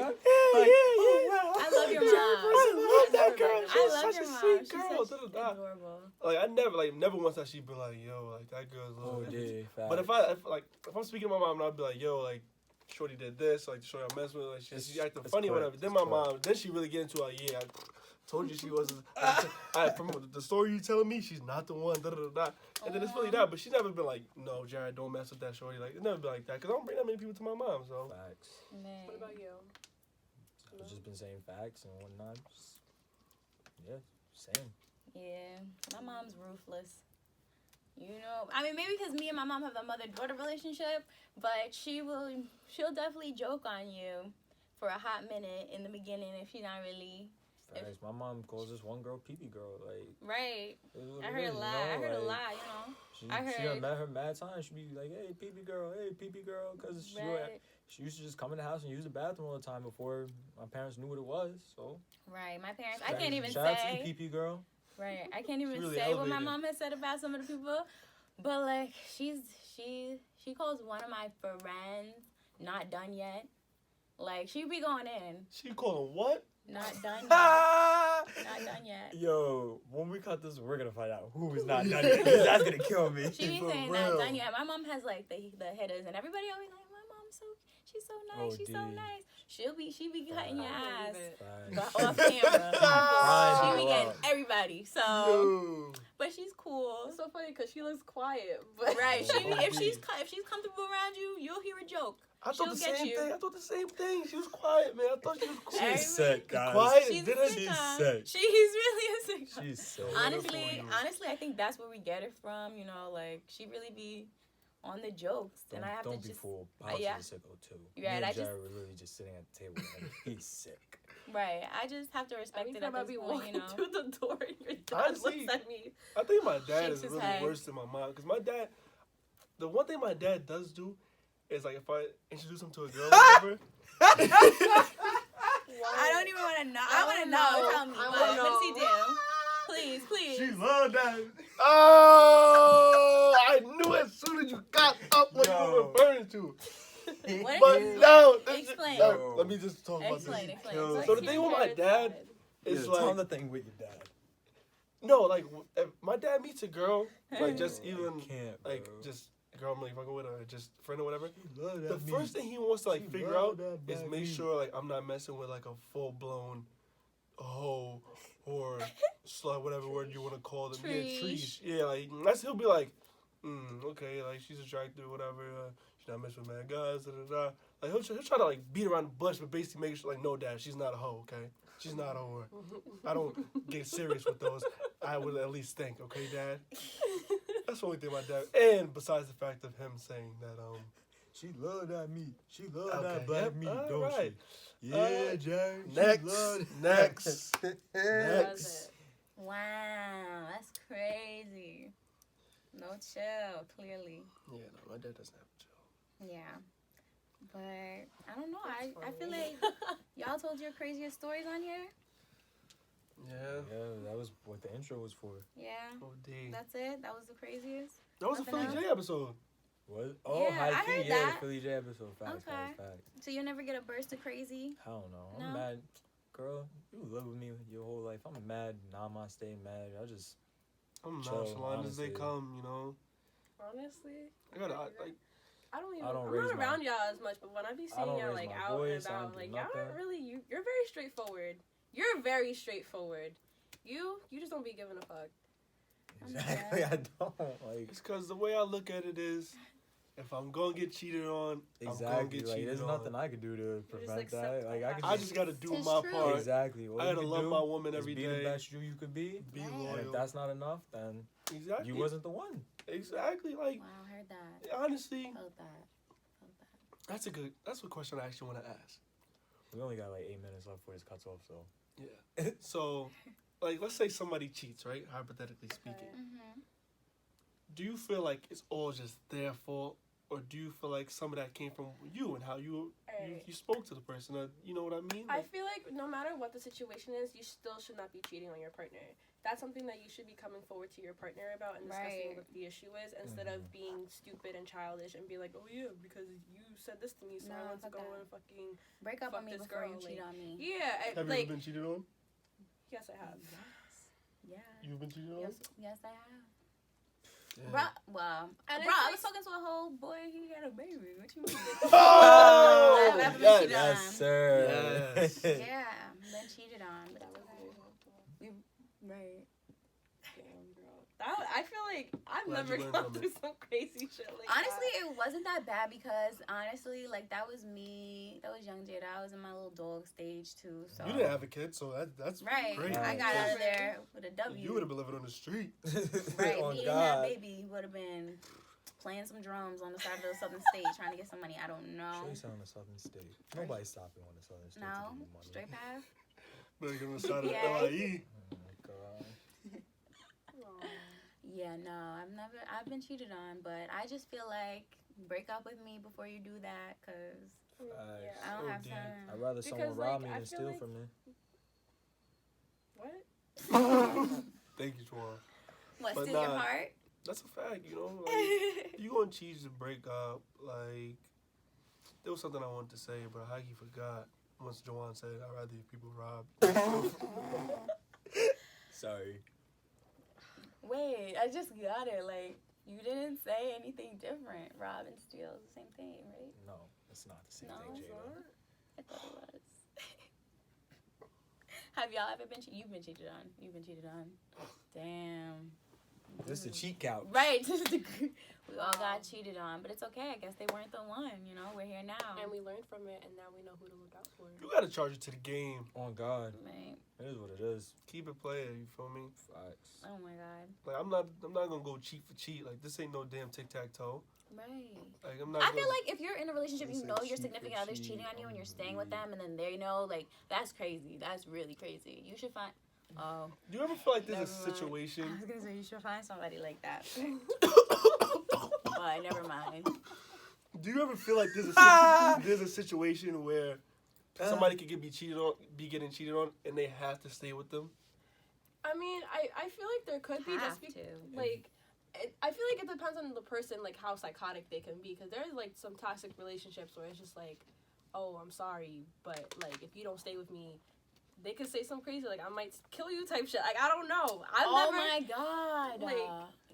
I love your mom. I love that girl. I love She's your such a mom. sweet She's girl. such Da-da-da. adorable. Like I never once has she been like, yo, like that girl's a little. yeah, facts. But if I'm speaking to my mom, and I'll be like, yo, like, shorty did this, like, shorty I messed with, like, she's acting It's funny or whatever. correct, Then it's my mom, then she really get into like, yeah, I told you she wasn't. From the story you telling me, she's not the one. Da da da da. And then it's really that, but she's never been like, no, Jared, don't mess with that shorty. Like, it's never been like that, cause I don't bring that many people to my mom, so. Facts. Man. What about you? I've just been saying facts and whatnot. Just, yeah, same. Yeah, my mom's ruthless. You know, I mean, maybe because me and my mom have a mother-daughter relationship, but she'll definitely joke on you for a hot minute in the beginning if she's not really Facts. My mom calls this one girl pee-pee girl. Like, Right. I I heard a lot. I heard a lot, you know. She done met her mad times. She'd be like, hey, pee-pee girl, because she used to just come in the house and use the bathroom all the time before my parents knew what it was. So right, my parents. I can't even shout out to say. you, pee-pee girl. Right, I can't even really say what my elevated. mom has said about some of the people, but like she calls one of my friends not done yet. Like she be going in. She calling what? Not done yet. Not done yet. Yo, when we cut this, we're gonna find out who is not done yet. That's gonna kill me. She be For saying real. not done yet. My mom has like the hitters, and everybody always like, my mom's she's so nice, Oh, she's so dude. nice. She be cutting your ass. Facts. But off camera. Right. She be getting everybody. So, Yo. but she's cool. It's so funny because she looks quiet, but Right. If OD. she's comfortable around you, you'll hear a joke. I thought the She'll get same you. thing. I thought the same thing. She was quiet, man. I thought she was cool. Everybody- She's sick, guys. Quiet. She's Did a I- sick She's guy. sick. She's really a sick guy. She's sick. Honestly, I think that's where we get it from. You know, like she really be on the jokes, and I have Don't to be just fooled. Pops yeah. is a sicko too. Right, Me and I Jared just- were literally just sitting at the table and he's sick. right. I just have to respect every it time at I this be point. walking You know. through the door and your dad Honestly, looks at me. I think my dad Shakes is his really head. worse than my mom. Because my dad, the one thing my dad does do is like if I introduce him to a girl or whatever, I don't even want to know. I want to know. Tell me. I What wanna does he know. do? Please. she loved that. Oh, I knew as soon as you got up what you were referring to. What But is now, Explain. let me just talk about Explain. this. Explain. So the thing with my dad is Tell him like, the thing with your dad. no, like if my dad meets a girl, like just even Can't, like bro. just a girl I'm like fucking with or just friend or whatever. Love The that first meat. thing he wants to like She figure love out that is bad make meat. sure like I'm not messing with like a full blown hoe or slut, whatever word you want to call them. Yeah, Treesh. trees. Yeah, like that's he'll be like, okay, like she's attractive, whatever. She's not messing with mad guys. Da da da. Like he'll try to like beat around the bush, but basically make sure like no, dad, she's not a hoe. Okay, she's not a whore. I don't get serious with those. I would at least think, okay, dad. That's the only thing my dad. And besides the fact of him saying that, She love that meat. She love Okay, that black yep, meat, all don't right. she? Yeah, Jared. she next, love next, Does next. it. Wow, that's crazy. No chill, clearly. Yeah, no, my dad doesn't have a chill. Yeah. But I don't know. I feel funny. like y'all told your craziest stories on here. Yeah. Yeah, that was what the intro was for. Yeah. OD. That's it. That was the craziest. That was a nothing Philly J episode. What? Oh, Yeah, I high key, heard yeah, that. the Philly J episode. Facts, Okay. facts. So you'll never get a burst of crazy. I don't know. No? I'm mad. Girl, you live with me your whole life. I'm mad. Namaste, mad. I'm Chill, nonchalant as they honestly. come, you know. Honestly, I gotta like. I don't even. I don't I'm raise not my- around y'all as much, but when I be seeing don't y'all raise like my out voice, and I about, don't do like y'all nothing. don't really. You're very straightforward. You're very straightforward. You just don't be giving a fuck. Exactly. I don't like. It's because the way I look at it is, if I'm gonna get cheated on, I'm gonna Exactly. get Like, cheated there's on. nothing I could do to just prevent accept that. the Like, I could I just gotta do It's my true. part. Exactly. All I you gotta can love do my woman is every be day. the best you could be. Be Right. And loyal. if that's not enough, then Exactly. you wasn't the one. Exactly. Like Wow, heard that. honestly, Felt that. that's a question I actually want to ask. We only got like 8 minutes left before this cuts off, so. Yeah. So, like, let's say somebody cheats, right? Hypothetically speaking. Mm-hmm. Do you feel like it's all just their fault, or do you feel like some of that came from you and how you Alright. spoke to the person? You know what I mean? I Like, feel like no matter what the situation is, you still should not be cheating on your partner. That's something that you should be coming forward to your partner about and discussing Right. what the issue is instead of being stupid and childish and be like, oh yeah, because you said this to me, so I No, want to fuck go that. and fucking Break up Fuck on me this before girl, you cheat like- on me. yeah, have you like ever been cheated on? yes, I have. Yeah. You've been cheated on? Yes, I have. Yeah. Bruh, well, And bruh, it's I like- was talking to a whole boy. He had a baby. What you mean? Oh, I've ever been yes. cheated on. Yes, sir. Yes. Yeah, been cheated on. But that was right. Damn, girl. I feel like I've Glad never you learned gone from it. through some crazy shit like Honestly, that. it wasn't that bad because honestly, like that was me. That was young Jada. I was in my little dog stage too. So You didn't have a kid, so that's right. great. I got out of there with a W. You would have been living on the street. Right, On me and God. that baby would have been playing some drums on the side of the southern stage trying to get some money. I don't know. Trace on the southern state. Nobody's stopping on the southern state to No, give you money. straight path. Like on the side of Yeah. the LIE. Oh my god. Yeah, no, I've been cheated on, but I just feel like break up with me before you do that, cause I don't Oh, have dear. time. I'd rather Because, someone rob like, me I than feel steal like- from me. What? Thank you, Juan. What, But steal your nah. heart? That's a fact, you know. Like, you gonna cheat to break up? Like, there was something I wanted to say, but I forgot. Once Joanne said, I'd rather people rob. Sorry. Wait, I just got it. Like, you didn't say anything different. Rob and steal is the same thing, right? No, it's not the same No, thing, it's Jada. I thought it was. Have y'all ever been cheated? You've been cheated on. You've been cheated on. Damn. This is the cheat couch. Right. We all got cheated on, but it's okay. I guess they weren't the one. You know, we're here now. And we learned from it, and now we know who to look out for. You gotta charge it to the game. Oh God. Right. It is what it is. Keep it playing. You feel me? Facts. Oh my God. Like I'm not gonna go cheat for cheat. Like this ain't no damn tic-tac-toe. Right. Like I'm not. I feel like if you're in a relationship, you Listen, know your cheat significant for other's cheat, cheating on you and you're I'm staying with them, and then they know, like, that's crazy. That's really crazy. You should find. Oh. Do you ever feel like there's Never a mind. situation? I was gonna say you should find somebody like that. But never mind. Do you ever feel like there's a situation where somebody could be getting cheated on, and they have to stay with them? I mean, I feel like there could be Have just to. like I feel like it depends on the person, like how psychotic they can be, because there's like some toxic relationships where it's just like, oh, I'm sorry, but like if you don't stay with me, they could say some crazy like I might kill you type shit. Like I don't know. Oh my God. like-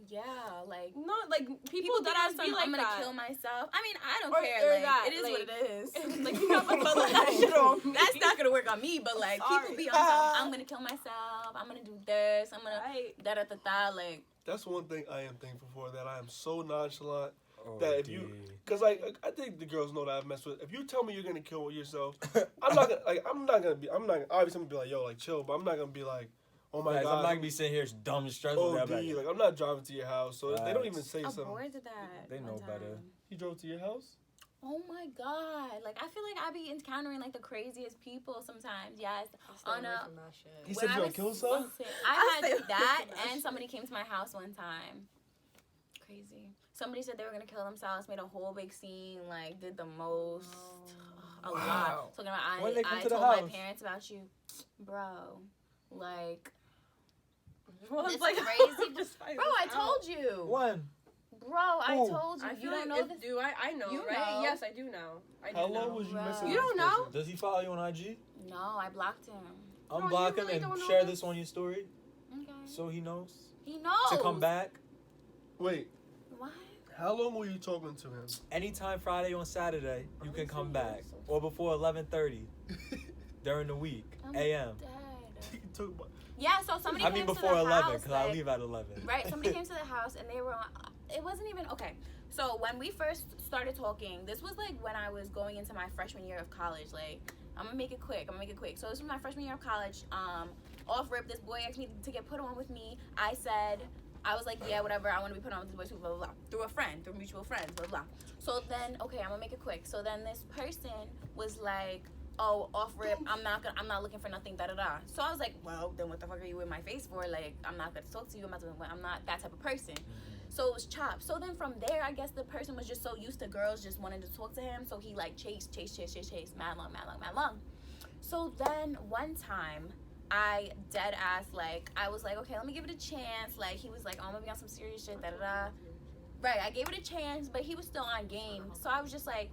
yeah, like. No, like people People that that be like I'm gonna that. kill myself. I mean, I don't Or- care. or Like, that, it is like- what it is. Like you gotta put that shit on me. That's not gonna work on me, but like Sorry. people be on some, I'm gonna kill myself. I'm gonna do this. I'm gonna Right. da da da da. Like, That's one thing I am thankful for. That I am so nonchalant. Oh, That if you- D. Cause like I think the girls know that I've messed with. If you tell me you're gonna kill yourself, I'm not gonna obviously I'm gonna be like yo like chill, but I'm not gonna be like oh my Guys, god. I'm not gonna be sitting here dumb and stressed with that. OD, like I'm not driving to your house, so they don't even say I something. bored to that. They one know better. time. He drove to your house? Oh my God! Like I feel like I be encountering like the craziest people sometimes. Yes, Stay on away a. from that shit. He when said I you gonna was- kill himself? listen, I stay away had that, from that and shit. somebody came to my house one time. Crazy. Somebody said they were gonna kill themselves. Made a whole big scene. Like did the most. A Wow. lot. Talking about When they come I to the told my house? parents about you, bro. Like, Well, this it's like crazy. just find bro, this I out. told you. One. Bro, I Who? told you. I You feel don't like know it- this. Do I know, You right? know. Yes, I do know. I do How know. long was you Bro. missing? You this don't know? person? Does he follow you on IG? No, I blocked him. you Unblock him really and don't know share this? this on your story Okay. so he knows He knows. to come back. Wait, What? how long were you talking to him? Anytime Friday on Saturday, you can come back. Or before 11:30 during the week, I'm a.m. dead. He took my- Yeah, so somebody I came mean to before the 11 house. because I Like, leave at 11. right, somebody came to the house and they were on. It wasn't even okay. So when we first started talking, this was like when I was going into my freshman year of college. Like, I'm gonna make it quick. So this was my freshman year of college. Off rip, this boy asked me to get put on with me. I was like, yeah, whatever. I want to be put on with this boy too. Blah blah blah. Through a friend, through mutual friends. Blah blah. So then, okay, I'm gonna make it quick. So then this person was like, oh, off rip, I'm not looking for nothing, da da da. So I was like, well, then what the fuck are you in my face for? Like, I'm not gonna talk to you. I'm not that type of person. So it was chopped. So then from there, I guess the person was just so used to girls just wanting to talk to him. So he like chased, mad long. So then one time, I dead ass like, I was like, okay, let me give it a chance. Like he was like, oh, I'm gonna be on some serious shit, da da da. Right, I gave it a chance, but he was still on game. So I was just like,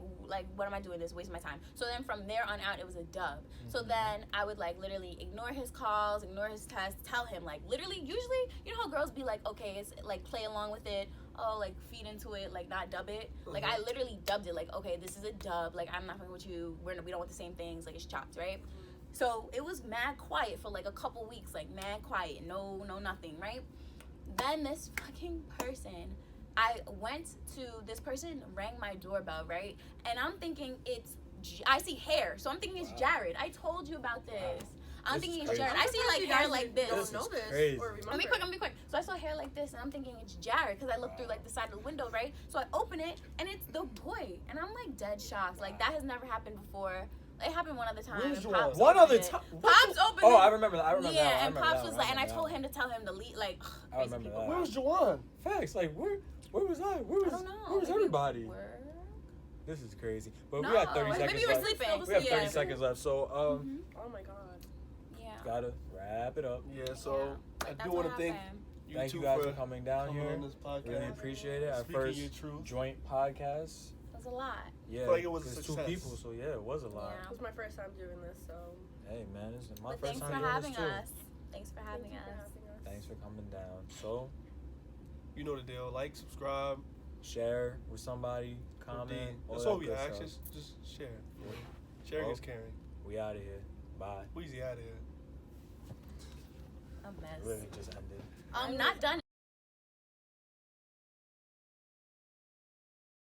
what am I doing this? Wasting my time. So then from there on out, it was a dub. So then I would like literally ignore his calls, ignore his texts, tell him like literally, usually, you know how girls be like, okay, it's like play along with it. Oh, like feed into it, like not dub it. Like I literally dubbed it like, okay, this is a dub. Like I'm not fucking with you. We don't want the same things. Like it's chopped, right? So it was mad quiet for like a couple weeks, like mad quiet, no nothing, right? Then this fucking person, I went to, this person rang my doorbell, right? And I'm thinking I see hair, so I'm thinking it's Jared. I told you about this. I'm This thinking is it's Jared. I see like hair like this. This Don't is know this crazy. or remember. Let me be quick. So I saw hair like this, and I'm thinking it's Jared because I looked through like the side of the window, right? So I open it, and it's the boy, and I'm like dead shocked. Like that has never happened before. It happened one other time. Where's and Juwan? Pops One opened other it. time. Pops opened Oh, it. I remember that. I remember that. Yeah, I and remember Pops that was one. like, and I remember told that him to tell him to leave. Like, I crazy remember people. that. Where was Juwan? one. Facts. Like, where was I? Where I was don't know. where was Maybe everybody? work? This is crazy. But No, we got 30 seconds maybe you were left. sleeping. We have 30 Yeah. seconds left, so Mhm. Oh my god. Yeah. gotta wrap it up. Yeah, so I That's do what want to thank happened. you Thank two you guys for for coming down coming here. on this podcast. Really appreciate it. Our Speaking first your truth. joint podcast. It was a lot. Yeah, feel like it was a 'cause success. 2 people, so yeah, it was a lot. Yeah. It was my first time doing this, so Hey man, this is my But first thanks time for doing having this too. us. Thanks for having thank you for us. having us. Thanks for coming down. So You know the deal. Like, subscribe. share with somebody, comment. Indeed. All That's that all we good ask. stuff. Just share. Sharing Well, is caring. We out of here. Bye. Weezy out of here. A mess. Really just ended. Not done.